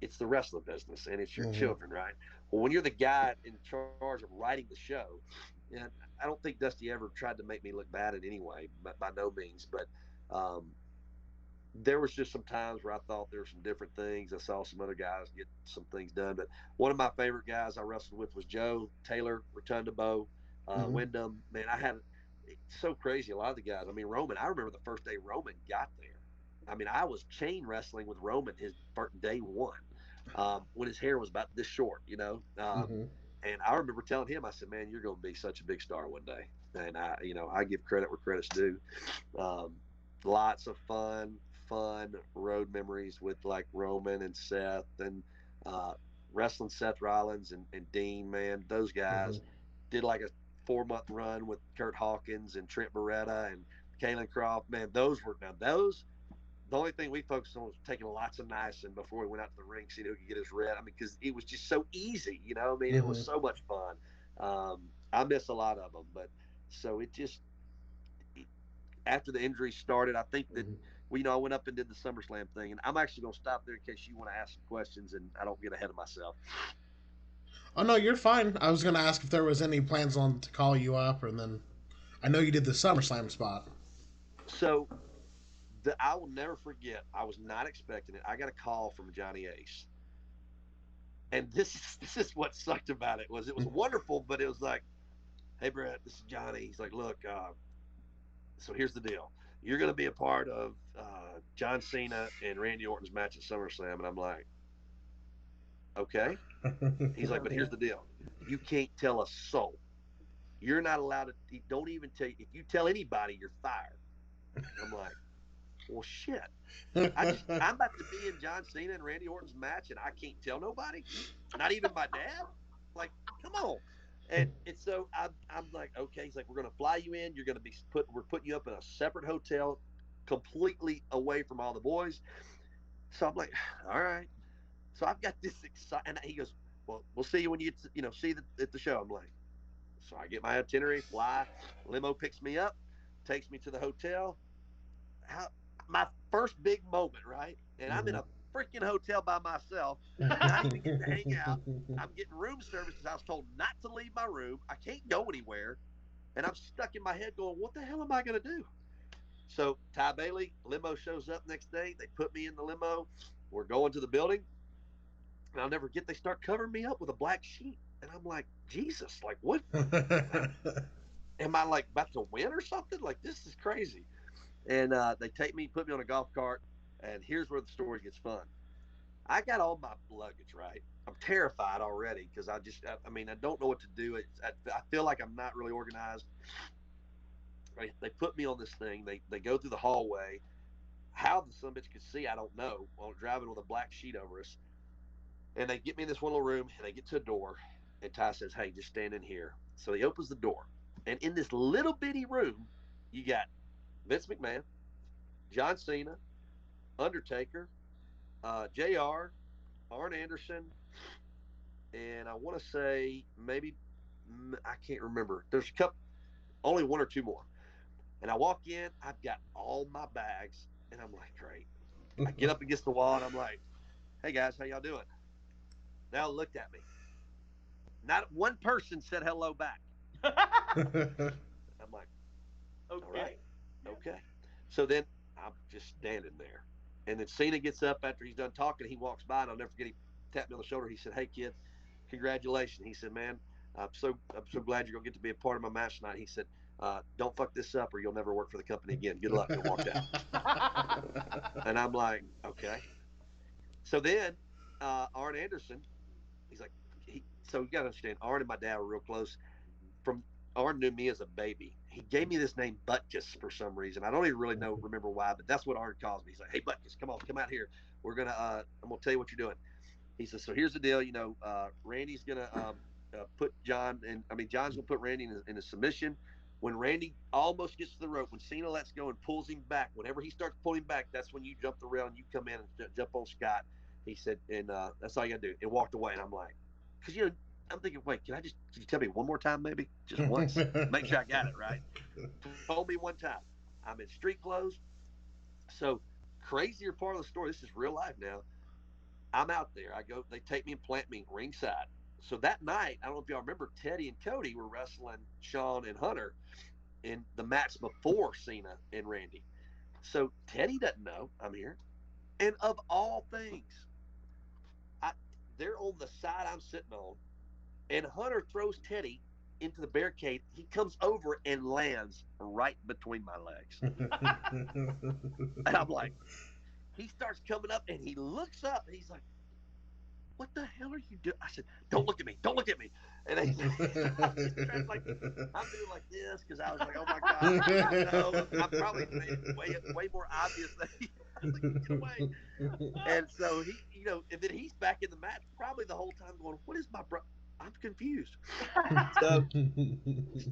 E: it's the wrestling business and it's your children, right? Well, when you're the guy in charge of writing the show, and I don't think Dusty ever tried to make me look bad in any way, but by no means, but there was just some times where I thought there were some different things. I saw some other guys get some things done, but one of my favorite guys I wrestled with was Joe Taylor, Rotunda Bo, Wyndham. Man, it's so crazy. A lot of the guys. I mean, Roman. I remember the first day Roman got there. I mean, I was chain wrestling with Roman his day one when his hair was about this short, you know. And I remember telling him, I said, "Man, you're going to be such a big star one day." And I give credit where credit's due. Lots of fun road memories with like Roman and Seth and wrestling Seth Rollins and Dean. Man, those guys did like a 4-month run with Kurt Hawkins and Trent Beretta and Kalen Croft. Man, the only thing we focused on was taking lots of niacin before we went out to the ring, seeing who could get us red. I mean, because it was just so easy, you know. I mean, it was so much fun. I miss a lot of them, but so it just after the injury started, I think that I went up and did the SummerSlam thing, and I'm actually going to stop there in case you want to ask some questions and I don't get ahead of myself.
C: Oh no, you're fine. I was going to ask if there was any plans on to call you up, and then I know you did the SummerSlam spot.
E: So I will never forget. I was not expecting it. I got a call from Johnny Ace, and this is what sucked about it. Was wonderful, but it was like, "Hey Brett, this is Johnny." He's like, "Look, so here's the deal. You're going to be a part of John Cena and Randy Orton's match at SummerSlam," and I'm like, "Okay." He's like, "But here's the deal. You can't tell a soul. You're not allowed to. Don't even tell. If you tell anybody, you're fired." I'm like, well, shit. I'm about to be in John Cena and Randy Orton's match, and I can't tell nobody, not even my dad. Like, come on. And so I'm like, okay. He's like, we're going to fly you in. You're going to be we're putting you up in a separate hotel, completely away from all the boys. So I'm like, all right. So I've got this and he goes, well, we'll see you when you see at the show. I'm like, so I get my itinerary, fly, limo picks me up, takes me to the hotel. My first big moment, right? And I'm in a freaking hotel by myself, not even getting to hang out. I'm getting room service because I was told not to leave my room. I can't go anywhere. And I'm stuck in my head going, what the hell am I going to do? So Ty Bailey, limo shows up next day. They put me in the limo. We're going to the building. And I'll never forget, they start covering me up with a black sheet. And I'm like, Jesus, like what? Am I like about to win or something? Like, this is crazy. And they put me on a golf cart. And here's where the story gets fun. I got all my luggage, right? I'm terrified already because I don't know what to do. I feel like I'm not really organized. Right? They put me on this thing. They go through the hallway. How the sumbitch could see, I don't know. While driving with a black sheet over us. And they get me in this one little room, and they get to a door. And Ty says, hey, just stand in here. So he opens the door. And in this little bitty room, you got Vince McMahon, John Cena, Undertaker, JR, Arn Anderson, and I want to say maybe, I can't remember. There's only one or two more. And I walk in, I've got all my bags, and I'm like, great. I get up against the wall, and I'm like, hey guys, how y'all doing? They all looked at me. Not one person said hello back. I'm like, okay. All right, okay. So then I'm just standing there. And then Cena gets up after he's done talking. He walks by, and I'll never forget, he tapped me on the shoulder. He said, hey, kid, congratulations. He said, man, I'm so glad you're gonna get to be a part of my match tonight. He said, don't fuck this up or you'll never work for the company again. Good luck. And walked out. And I'm like, okay. So then Arn Anderson, he's like, so you gotta understand, Arn and my dad were real close. Arn knew me as a baby. He gave me this name Butkus for some reason. I don't even really remember why, but that's what Arn calls me. He's like, hey Butkus, come out here. We're gonna I'm gonna tell you what you're doing. He says, so here's the deal, Randy's gonna put John's gonna put Randy in a submission. When Randy almost gets to the rope, when Cena lets go and pulls him back, whenever he starts pulling back, that's when you jump the rail and you come in and jump on Scott. He said, and that's all you gotta do. And walked away. And I'm like, because I'm thinking, wait, can you tell me one more time, maybe just once, make sure I got it right. Told me one time. I'm in street clothes. So crazier part of the story. This is real life now. I'm out there. I go. They take me and plant me ringside. So that night, I don't know if y'all remember, Teddy and Cody were wrestling Shawn and Hunter in the match before Cena and Randy. So Teddy doesn't know I'm here. And of all things, they're on the side I'm sitting on, and Hunter throws Teddy into the barricade. He comes over and lands right between my legs. And I'm like, he starts coming up and he looks up and he's like, what the hell are you doing? I said, don't look at me. Don't look at me. And I'm doing like this because I was like, oh my God. I'm probably way more obvious than he get away. And so and then he's back in the match probably the whole time going, what is my bro? I'm confused. So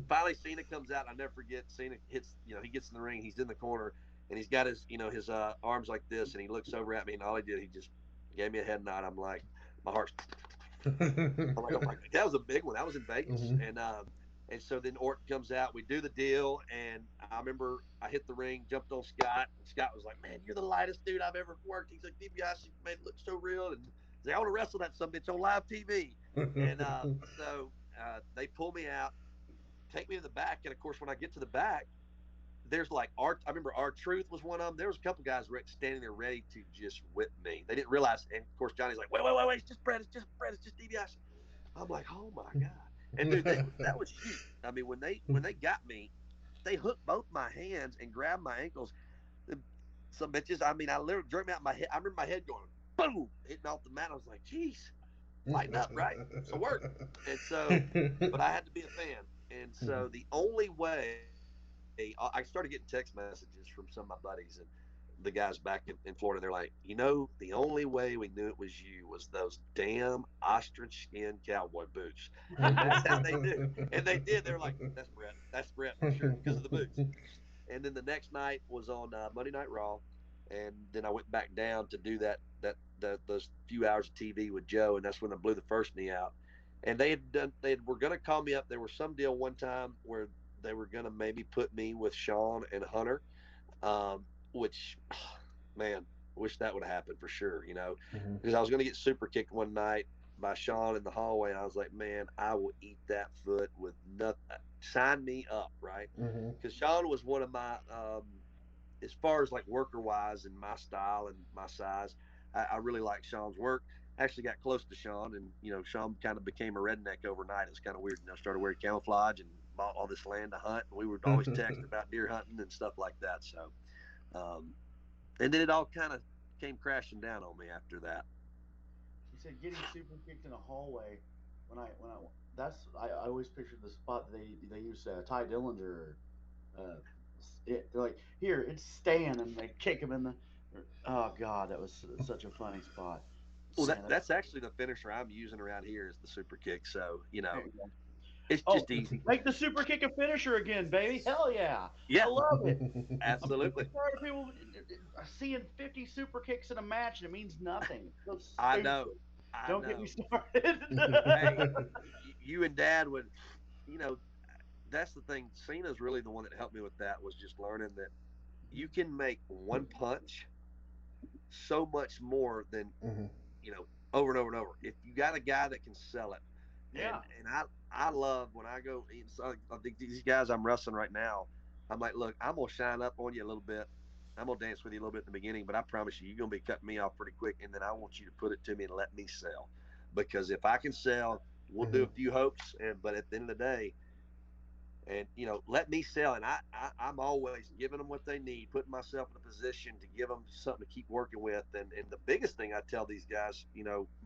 E: finally Cena comes out. I'll never forget. Cena hits, he gets in the ring. He's in the corner and he's got his, his arms like this. And he looks over at me and all he did, he just gave me a head nod. I'm like, my heart's. I'm like, oh my God, that was a big one. That was in Vegas. Mm-hmm. And so then Orton comes out. We do the deal. And I remember I hit the ring, jumped on Scott. And Scott was like, man, you're the lightest dude I've ever worked. He's like, DiBiase made it look so real. And he's like, I want to wrestle that some bitch on live TV. And so they pull me out, take me to the back. And of course, when I get to the back, there's like I remember R-Truth was one of them. There was a couple guys standing there ready to just whip me. They didn't realize. And of course, Johnny's like, wait, it's just Brett. It's just DiBiase. I'm like, oh my God. And dude, that was huge. I mean, when they got me, they hooked both my hands and grabbed my ankles. Some bitches, I mean, I literally jerked me out my head. I remember my head going, boom, hitting off the mat. I was like, geez, lighten up, right? So work. And so, but I had to be a fan. And so the only way, I started getting text messages from some of my buddies and the guys back in Florida. They're like, the only way we knew it was you was those damn ostrich skin cowboy boots. And that's how they do. And they did. They were like, that's Brett for sure because of the boots. And then the next night was on Monday Night Raw, and then I went back down to do those few hours of TV with Joe, and that's when I blew the first knee out. And they were going to call me up. There was some deal one time where they were going to maybe put me with Shawn and Hunter, which, man, wish that would have happened for sure, because I was going to get super kicked one night by Shawn in the hallway, and I was like, man, I will eat that foot with nothing. Sign me up, right? Because Shawn was one of my, as far as like worker-wise and my style and my size, I really like Shawn's work. Actually got close to Shawn, and, Shawn kind of became a redneck overnight. It was kind of weird. Started wearing camouflage and bought all this land to hunt. And we would always text about deer hunting and stuff like that. So, and then it all kind of came crashing down on me after that.
D: You said getting super kicked in a hallway. I always pictured the spot that they use Ty Dillinger. They're like, here, it's Stan, and they kick him in the. Oh God, that was such a funny spot.
E: Well, that's actually the finisher I'm using around here is the super kick. So, it's just easy.
D: Make the super kick a finisher again, baby. Hell yeah.
E: Yeah.
D: I love it.
E: Absolutely.
D: I'm tired of people seeing 50 super kicks in a match and it means nothing.
E: I know.
D: Don't get me started.
E: Hey, you and Dad would, that's the thing. Cena's really the one that helped me with that, was just learning that you can make one punch so much more than, over and over and over. If you got a guy that can sell it.
D: Yeah.
E: And I love when I go, I think these guys I'm wrestling right now, I'm like, look, I'm going to shine up on you a little bit. I'm going to dance with you a little bit in the beginning, but I promise you're going to be cutting me off pretty quick. And then I want you to put it to me and let me sell. Because if I can sell, We'll do a few hopes, but at the end of the day, and let me sell. And I'm always giving them what they need, putting myself in a position to give them something to keep working with. And the biggest thing I tell these guys,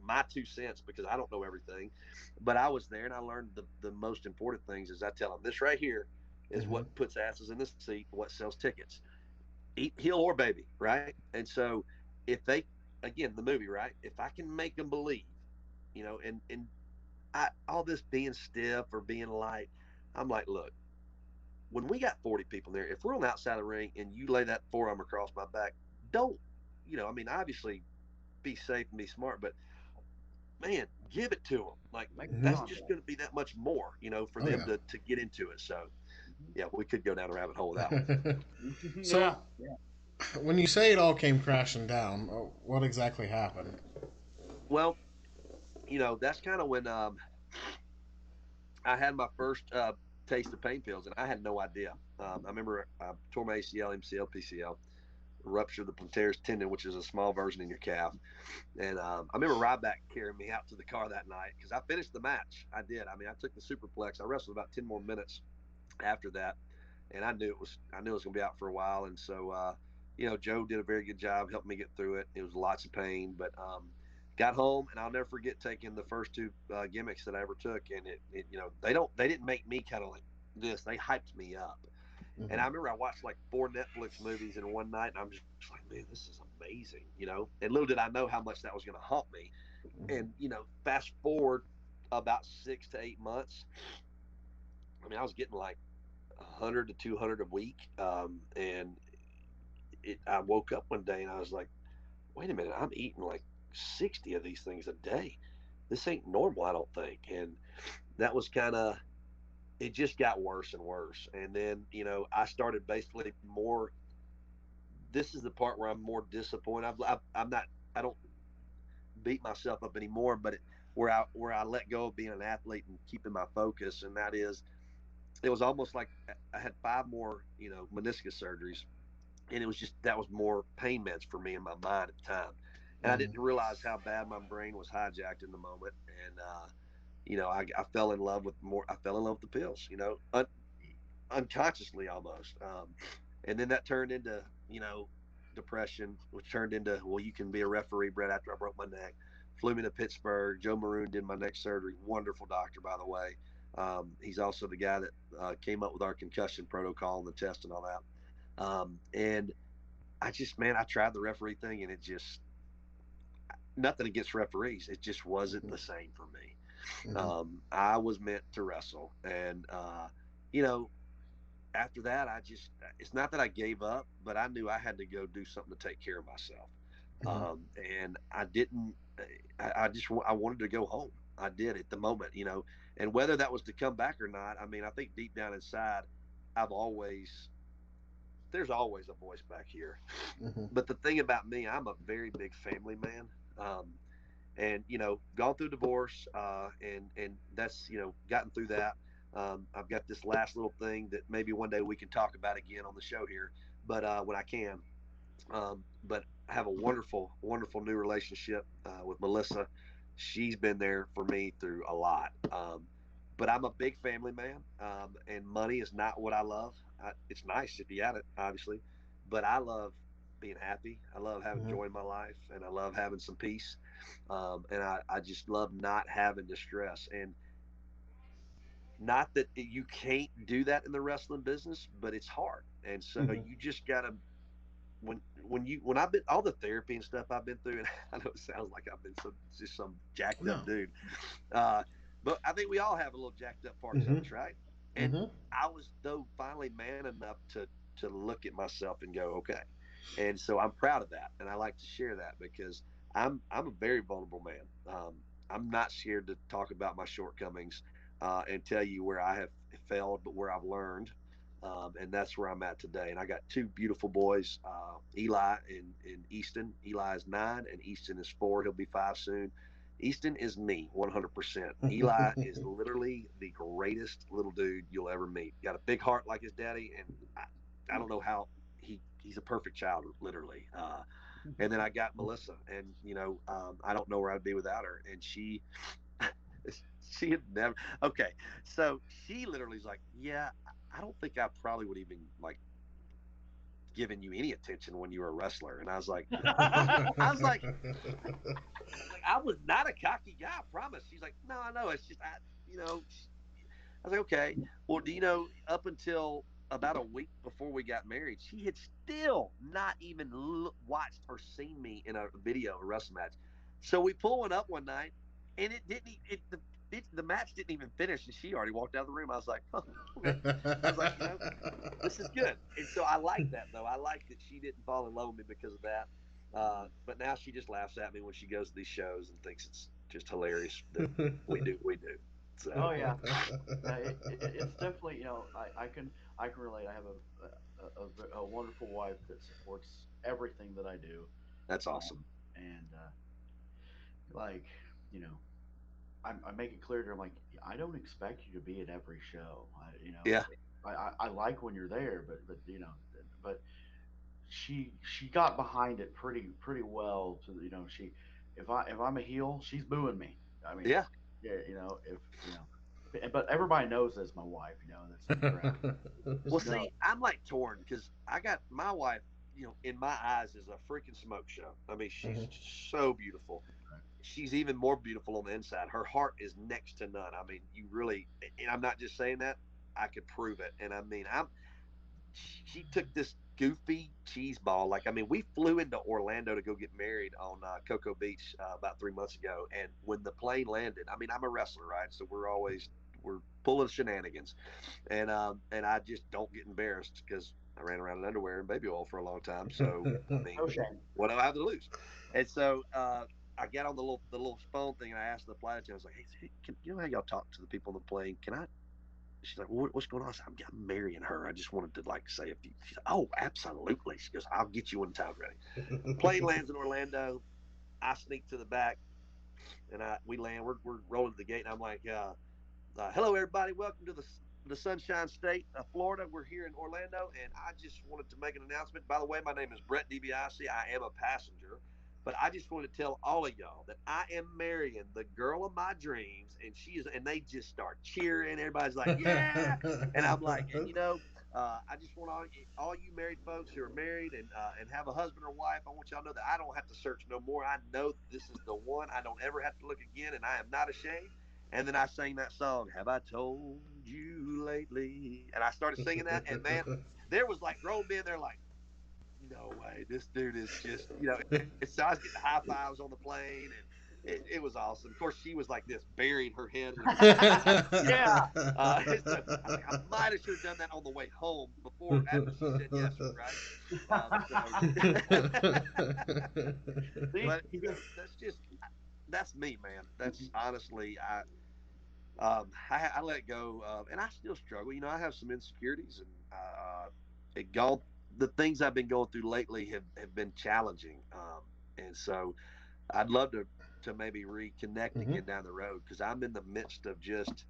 E: my 2 cents, because I don't know everything, but I was there and I learned the most important things. Is I tell them, this right here is what puts asses in the seat, what sells tickets, heel or baby, right? And so if they, again, the movie, right? If I can make them believe, and all this being stiff or being light, I'm like, look, when we got 40 people there, if we're on the outside of the ring and you lay that forearm across my back, don't, obviously be safe and be smart, but man, give it to them. Like, that's just going to be that much more, for them to get into it. So, yeah, we could go down a rabbit hole with that one.
C: So, when you say it all came crashing down, what exactly happened?
E: Well, that's kind of when I had my first taste of pain pills, and I had no idea. I remember I tore my ACL, MCL, PCL, ruptured the plantaris tendon, which is a small version in your calf. And I remember Ryback carrying me out to the car that night because I finished the match. I did. I mean, I took the superplex. I wrestled about 10 more minutes after that, and I knew it was going to be out for a while. And so, Joe did a very good job helping me get through it. It was lots of pain, but got home, and I'll never forget taking the first 2 gimmicks that I ever took. And they didn't make me kind of like this. They hyped me up. And I remember I watched like 4 Netflix movies in one night, and I'm just like, man, this is amazing, And little did I know how much that was going to haunt me. And, fast forward about 6 to 8 months, I mean, I was getting like 100 to 200 a week. And I woke up one day and I was like, wait a minute, I'm eating like 60 of these things a day. This ain't normal, I don't think. And that was kind of, it just got worse and worse. And then, I started basically more, this is the part where I'm more disappointed. I don't beat myself up anymore, but where I let go of being an athlete and keeping my focus. And that is, it was almost like I had 5 more, meniscus surgeries. And it was just, that was more pain meds for me in my mind at the time. And I didn't realize how bad my brain was hijacked in the moment. And, I fell in love with the pills, unconsciously almost. And then that turned into, depression, which turned into, well, you can be a referee, Brett, after I broke my neck. Flew me to Pittsburgh. Joe Maroon did my neck surgery. Wonderful doctor, by the way. He's also the guy that came up with our concussion protocol and the test and all that. And I tried the referee thing, and it just, nothing against referees. It just wasn't the same for me. I was meant to wrestle. And, after that, it's not that I gave up, but I knew I had to go do something to take care of myself. And I didn't, I wanted to go home. I did at the moment, and whether that was to come back or not, I mean, I think deep down inside, there's always a voice back here. But the thing about me, I'm a very big family man. And, gone through divorce, and that's, gotten through that. I've got this last little thing that maybe one day we can talk about again on the show here, but when I can. But I have a wonderful, wonderful new relationship with Melissa. She's been there for me through a lot. But I'm a big family man, and money is not what I love. It's nice if you had it, obviously, but I love being happy. I love having joy in my life, and I love having some peace. And I just love not having to stress. And not that you can't do that in the wrestling business, but it's hard. And so you just gotta, when I've been, all the therapy and stuff I've been through, and I know it sounds like I've been just some jacked up dude, but I think we all have a little jacked up parts of us, right? And I was finally man enough to look at myself and go, okay. And so I'm proud of that, and I like to share that because I'm a very vulnerable man. I'm not scared to talk about my shortcomings and tell you where I have failed, but where I've learned. And that's where I'm at today. And I got 2 beautiful boys, Eli and Easton. Eli is 9 and Easton is 4. He'll be 5 soon. Easton is me, 100%. Eli is literally the greatest little dude you'll ever meet. Got a big heart like his daddy, and I don't know how he's a perfect child, literally. And then I got Melissa, and I don't know where I'd be without her. And she, She had never. Okay, so she literally is like, yeah, I don't think I probably would even like giving you any attention when you were a wrestler. And I was like, I was not a cocky guy, I promise. She's like, no, I know. It's just, I was like, okay. Well, do you know, up until about a week before we got married, she had still not even watched or seen me in a video, a wrestling match. So we pull one up one night, and it didn't. The match didn't even finish, and she already walked out of the room. I was like, oh, okay. I was like, this is good. And so I like that, though. I like that she didn't fall in love with me because of that. But now she just laughs at me when she goes to these shows and thinks it's just hilarious that we do. So.
D: Oh yeah, it's definitely I can relate. I have a wonderful wife that supports everything that I do.
E: That's awesome.
D: And like I make it clear to her. I'm like, I don't expect you to be at every show.
E: Yeah.
D: I like when you're there, but she got behind it pretty well. To she if I'm a heel, she's booing me. I mean,
E: yeah,
D: but everybody knows that's my wife. That's
E: well, see, I'm like torn because I got my wife. In my eyes, is a freaking smoke show. I mean, she's so beautiful. She's even more beautiful on the inside. Her heart is next to none. I mean, you really, and I'm not just saying that. I could prove it. And I mean, she took this goofy cheese ball. Like, I mean, we flew into Orlando to go get married on Cocoa Beach about 3 months ago. And when the plane landed, I mean, I'm a wrestler, right? So we're pulling shenanigans, and I just don't get embarrassed because I ran around in underwear and baby oil for a long time. So I mean, what do I have to lose? And so I got on the little phone thing and I asked the flight attendant, I was like, hey, you know how y'all talk to the people on the plane? Can I? She's like, well, what's going on? I said, I'm marrying her. I just wanted to like say a few. She's like, oh, absolutely. She goes, I'll get you when the time's ready. Plane lands in Orlando. I sneak to the back and we land. We're rolling to the gate and I'm like, hello everybody, welcome to the Sunshine State of Florida. We're here in Orlando, and I just wanted to make an announcement. By the way, my name is Brett DiBiase. I am a passenger, but I just wanted to tell all of y'all that I am marrying the girl of my dreams, and they just start cheering. Everybody's like, yeah, and I'm like, I just want all you married folks who are married and have a husband or wife, I want y'all to know that I don't have to search no more. I know this is the one. I don't ever have to look again, and I am not ashamed. And then I sang that song, Have I Told You Lately? And I started singing that, and man, there was like grown men there like, no way, this dude is just, so I was getting high fives on the plane, and it was awesome. Of course, she was like this, burying her head. Yeah. I might have should have done that on the way home after she said yes, right? But that's me, man. That's honestly, I let go of, and I still struggle. I have some insecurities, and the things I've been going through lately have been challenging. And so I'd love to maybe reconnect again down the road, because I'm in the midst of just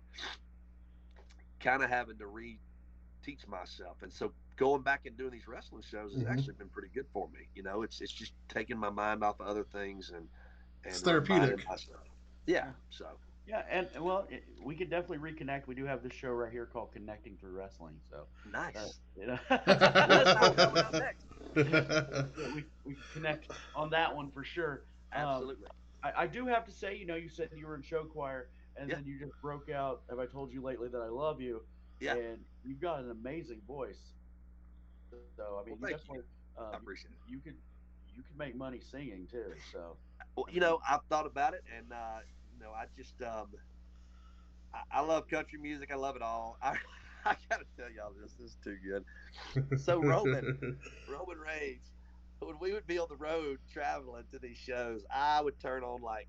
E: kind of having to reteach myself. And so going back and doing these wrestling shows has actually been pretty good for me. It's just taking my mind off of other things and
C: it's therapeutic.
E: Yeah. So.
D: Yeah, and well, we could definitely reconnect. We do have this show right here called Connecting Through Wrestling. So
E: nice.
D: We connect on that one for sure.
E: Absolutely.
D: I do have to say, you said you were in show choir, and then you just broke out. Have I told you lately that I love you?
E: Yeah.
D: And you've got an amazing voice. So I mean,
E: well,
D: you definitely.
E: I appreciate it.
D: You could make money singing too. So.
E: Well, I've thought about it, and I just I love country music. I love it all. I gotta tell y'all this is too good. So Roman Reigns, when we would be on the road traveling to these shows, I would turn on like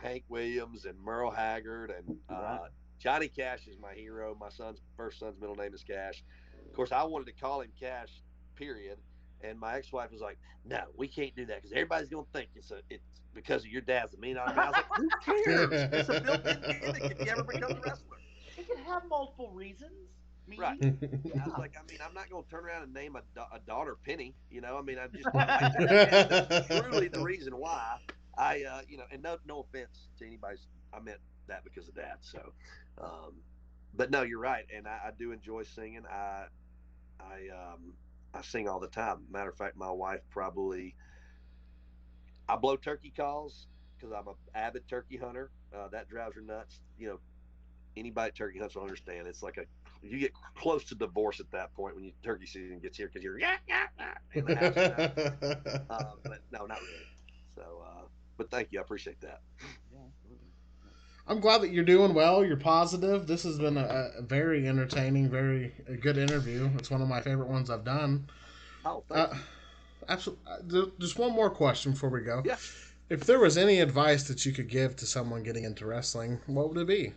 E: Hank Williams and Merle Haggard and Johnny Cash is my hero. My first son's middle name is Cash. Of course, I wanted to call him Cash, period. And my ex-wife was like, no, we can't do that because everybody's going to think it's because of your dad's a mean. I was like, who cares? It's a built-in gimmick if you ever become a wrestler.
D: It can have multiple reasons.
E: Right. I was like, I'm not going to turn around and name a daughter Penny. I'm just that's truly the reason why I, and no offense to anybody, I meant that because of that. So, but no, you're right, and I do enjoy singing. I sing all the time. Matter of fact, my wife probably I blow turkey calls because I'm an avid turkey hunter. That drives her nuts. Anybody that turkey hunts will understand. It's like you get close to divorce at that point when turkey season gets here because you're in the house. But no, not really. So, but thank you, I appreciate that.
D: Yeah, absolutely.
C: I'm glad that you're doing well. You're positive. This has been a very entertaining, a good interview. It's one of my favorite ones I've done.
E: Oh, thank you.
C: Absolutely. Just one more question before we go.
E: Yeah.
C: If there was any advice that you could give to someone getting into wrestling, what would it be?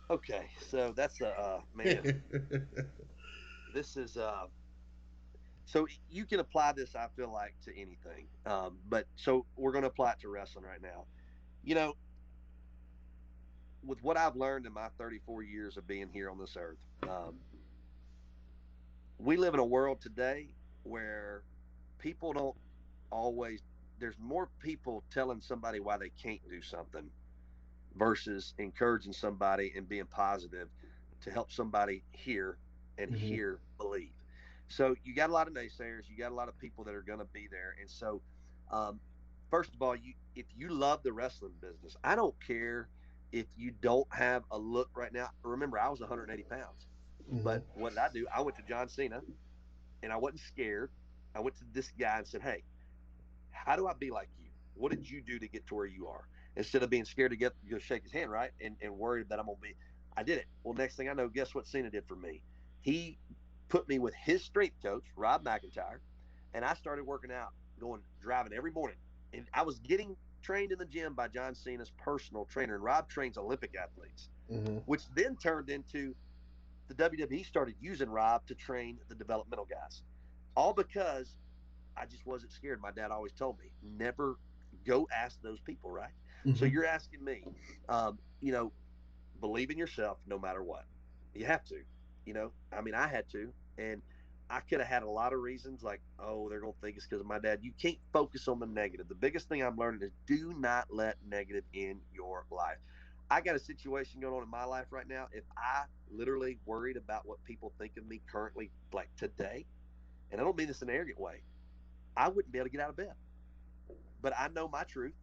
E: Okay, so that's man. This is so you can apply this. I feel like to anything, but so we're going to apply it to wrestling right now. You know, with what I've learned in my 34 years of being here on this earth, we live in a world today where people don't always. There's more people telling somebody why they can't do something versus encouraging somebody and being positive to help somebody hear and hear believe. So you got a lot of naysayers, you got a lot of people that are going to be there, and so first of all, if you love the wrestling business, I don't care if you don't have a look right now. Remember, I was 180 pounds, but what did I do? I went to John Cena, and I wasn't scared. I went to this guy and said, "Hey, how do I be like you? What did you do to get to where you are?" Instead of being scared to go shake his hand, right? And worried that I'm going to be, I did it. Well, next thing I know, guess what Cena did for me? He put me with his strength coach, Rob McIntyre, and I started working out, driving every morning. And I was getting trained in the gym by John Cena's personal trainer. And Rob trains Olympic athletes, which then turned into the WWE started using Rob to train the developmental guys. All because I just wasn't scared. My dad always told me, never go ask those people, right? So you're asking me, believe in yourself no matter what. You have to, I had to. And I could have had a lot of reasons like, oh, they're going to think it's because of my dad. You can't focus on the negative. The biggest thing I'm learning is do not let negative in your life. I got a situation going on in my life right now. If I literally worried about what people think of me currently, like today, and I don't mean this in an arrogant way, I wouldn't be able to get out of bed. But I know my truth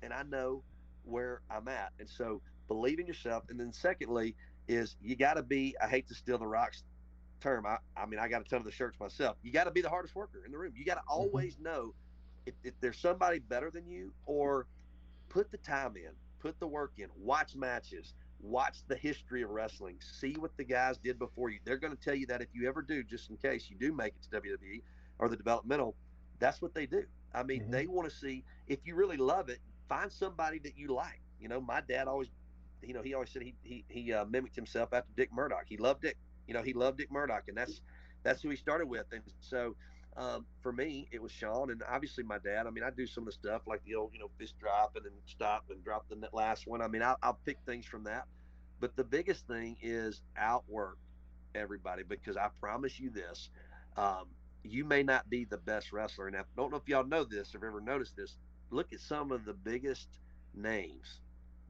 E: and I know where I'm at. And so believe in yourself. And then secondly is you got to be, I hate to steal the Rock's term. I got a ton of the shirts myself. You got to be the hardest worker in the room. You got to always know if there's somebody better than you, or put the time in, put the work in, watch matches, watch the history of wrestling, see what the guys did before you. They're going to tell you that if you ever do, just in case you do make it to WWE or the developmental, that's what they do. I mean, they want to see if you really love it, find somebody that you like. My dad always, he always said he mimicked himself after Dick Murdoch. He loved Dick. He loved Dick Murdoch, and that's who he started with. And so for me, it was Sean, and obviously my dad. I do some of the stuff like the old, fist drop and then stop and drop the last one. I'll pick things from that. But the biggest thing is outwork everybody, because I promise you this. You may not be the best wrestler. And I don't know if y'all know this or ever noticed this. Look at some of the biggest names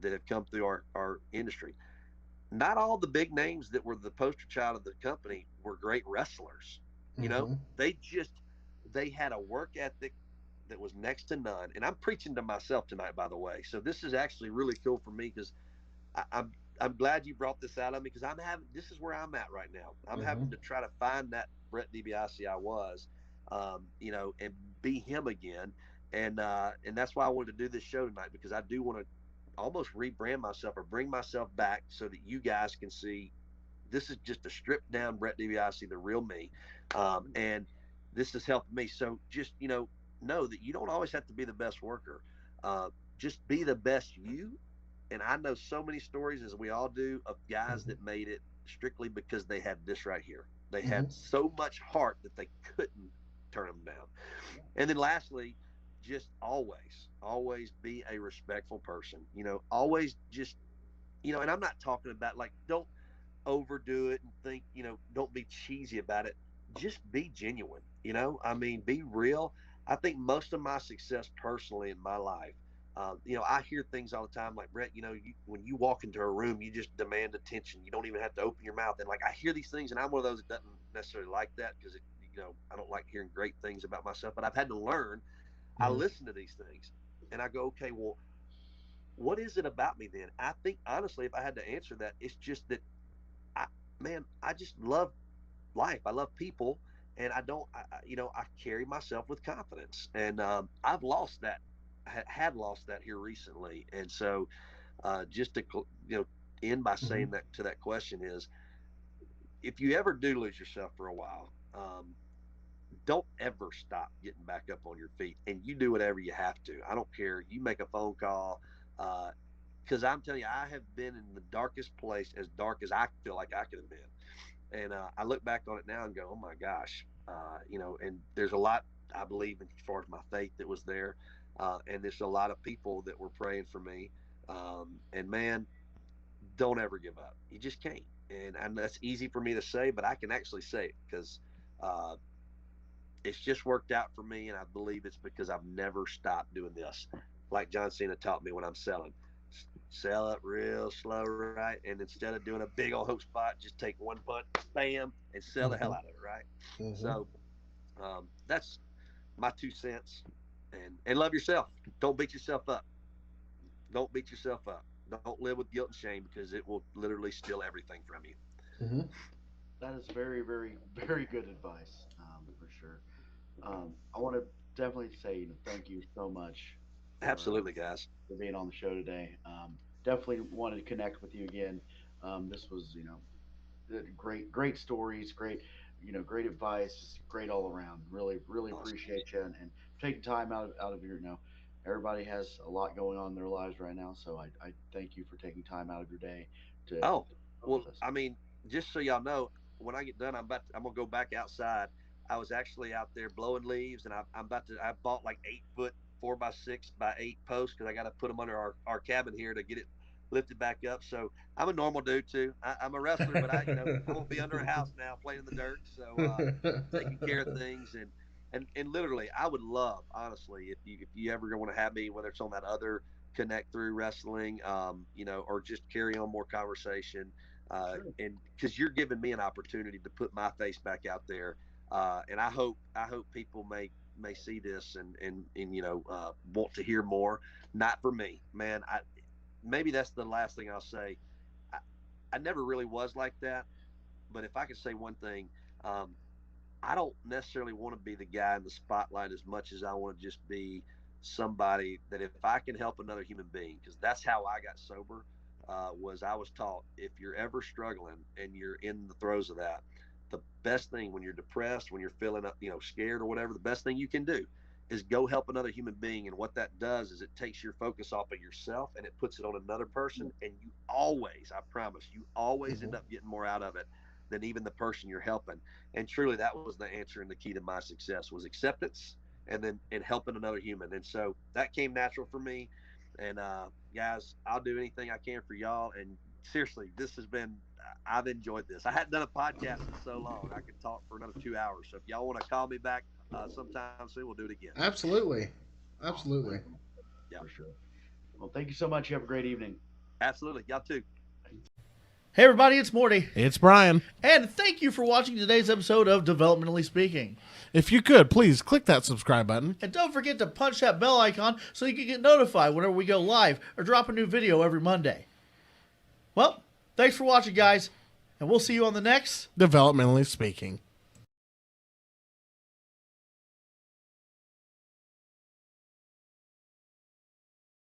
E: that have come through our industry. Not all the big names that were the poster child of the company were great wrestlers. They had a work ethic that was next to none. And I'm preaching to myself tonight, by the way. So this is actually really cool for me, because I'm glad you brought this out of me, because this is where I'm at right now. I'm having to try to find that Brett DiBiase I was, and be him again. And that's why I wanted to do this show tonight, because I do want to almost rebrand myself or bring myself back so that you guys can see this is just a stripped down Brett DiBiase, the real me. And this has helped me. So just, know that you don't always have to be the best worker. Just be the best you. And I know so many stories, as we all do, of guys that made it strictly because they had this right here. They had so much heart that they couldn't turn them down. And then lastly, just always be a respectful person. Always just, and I'm not talking about like, don't overdo it and think, don't be cheesy about it. Just be genuine, be real. I think most of my success personally in my life I hear things all the time like, Brett, when you walk into a room, you just demand attention. You don't even have to open your mouth. And like, I hear these things, and I'm one of those that doesn't necessarily like that because, I don't like hearing great things about myself, but I've had to learn. I listen to these things and I go, okay, well, what is it about me then? I think honestly, if I had to answer that, it's just that I just love life. I love people, and I carry myself with confidence, and I've lost that, had lost that here recently. And so, just to end by saying that to that question is, if you ever do lose yourself for a while, don't ever stop getting back up on your feet, and you do whatever you have to. I don't care. You make a phone call, because I'm telling you, I have been in the darkest place, as dark as I feel like I could have been. And I look back on it now and go, oh my gosh, and there's a lot, I believe, as far as my faith that was there. And there's a lot of people that were praying for me. And man, don't ever give up. You just can't. And that's easy for me to say, but I can actually say it because it's just worked out for me. And I believe it's because I've never stopped doing this. Like John Cena taught me when I'm selling. Sell it real slow, right? And instead of doing a big old hook spot, just take one punch, bam, and sell the hell out of it, right? So that's my 2 cents. And love yourself. Don't beat yourself up. Don't beat yourself up. Don't live with guilt and shame, because it will literally steal everything from you.
D: That is very, very, very good advice, for sure. I want to definitely say thank you so much.
E: Absolutely, guys.
D: For being on the show today. Definitely wanted to connect with you again. This was, great stories, great, great advice, great all around. Really, really
E: Awesome.
D: appreciate you and taking time out of your, everybody has a lot going on in their lives right now. So I thank you for taking time out of your day to.
E: Oh, well, I mean, just so y'all know, when I get done, I'm gonna go back outside. I was actually out there blowing leaves, and I bought like 8-foot 4x6x8 posts because I got to put them under our cabin here to get it lifted back up. So I'm a normal dude too. I'm a wrestler, but I won't be under a house now playing in the dirt. So taking care of things and literally, I would love, honestly, if you ever want to have me, whether it's on that other Connect Through Wrestling, or just carry on more conversation,
D: Sure.
E: and because you're giving me an opportunity to put my face back out there, and I hope people may see this and want to hear more. Not for me, man. Maybe that's the last thing I'll say. I never really was like that, but if I could say one thing, I don't necessarily want to be the guy in the spotlight as much as I want to just be somebody that, if I can help another human being, because that's how I got sober. I was taught, if you're ever struggling and you're in the throes of that, the best thing when you're depressed, when you're feeling scared or whatever, the best thing you can do is go help another human being. And what that does is it takes your focus off of yourself and it puts it on another person. And you always, I promise, you always end up getting more out of it than even the person you're helping. And truly, that was the answer and the key to my success was acceptance and helping another human. And so that came natural for me. And guys, I'll do anything I can for y'all. And seriously, I've enjoyed this. I hadn't done a podcast in so long. I could talk for another 2 hours. So if y'all want to call me back sometime soon, we'll do it again.
C: Absolutely.
D: Yeah, for sure. Well, thank you so much. You have a great evening.
E: Absolutely. Y'all too.
B: Hey everybody, it's Morty.
F: It's Brian.
B: And thank you for watching today's episode of Developmentally Speaking.
F: If you could, please click that subscribe button.
B: And don't forget to punch that bell icon so you can get notified whenever we go live or drop a new video every Monday. Well, thanks for watching, guys, and we'll see you on the next
F: Developmentally Speaking.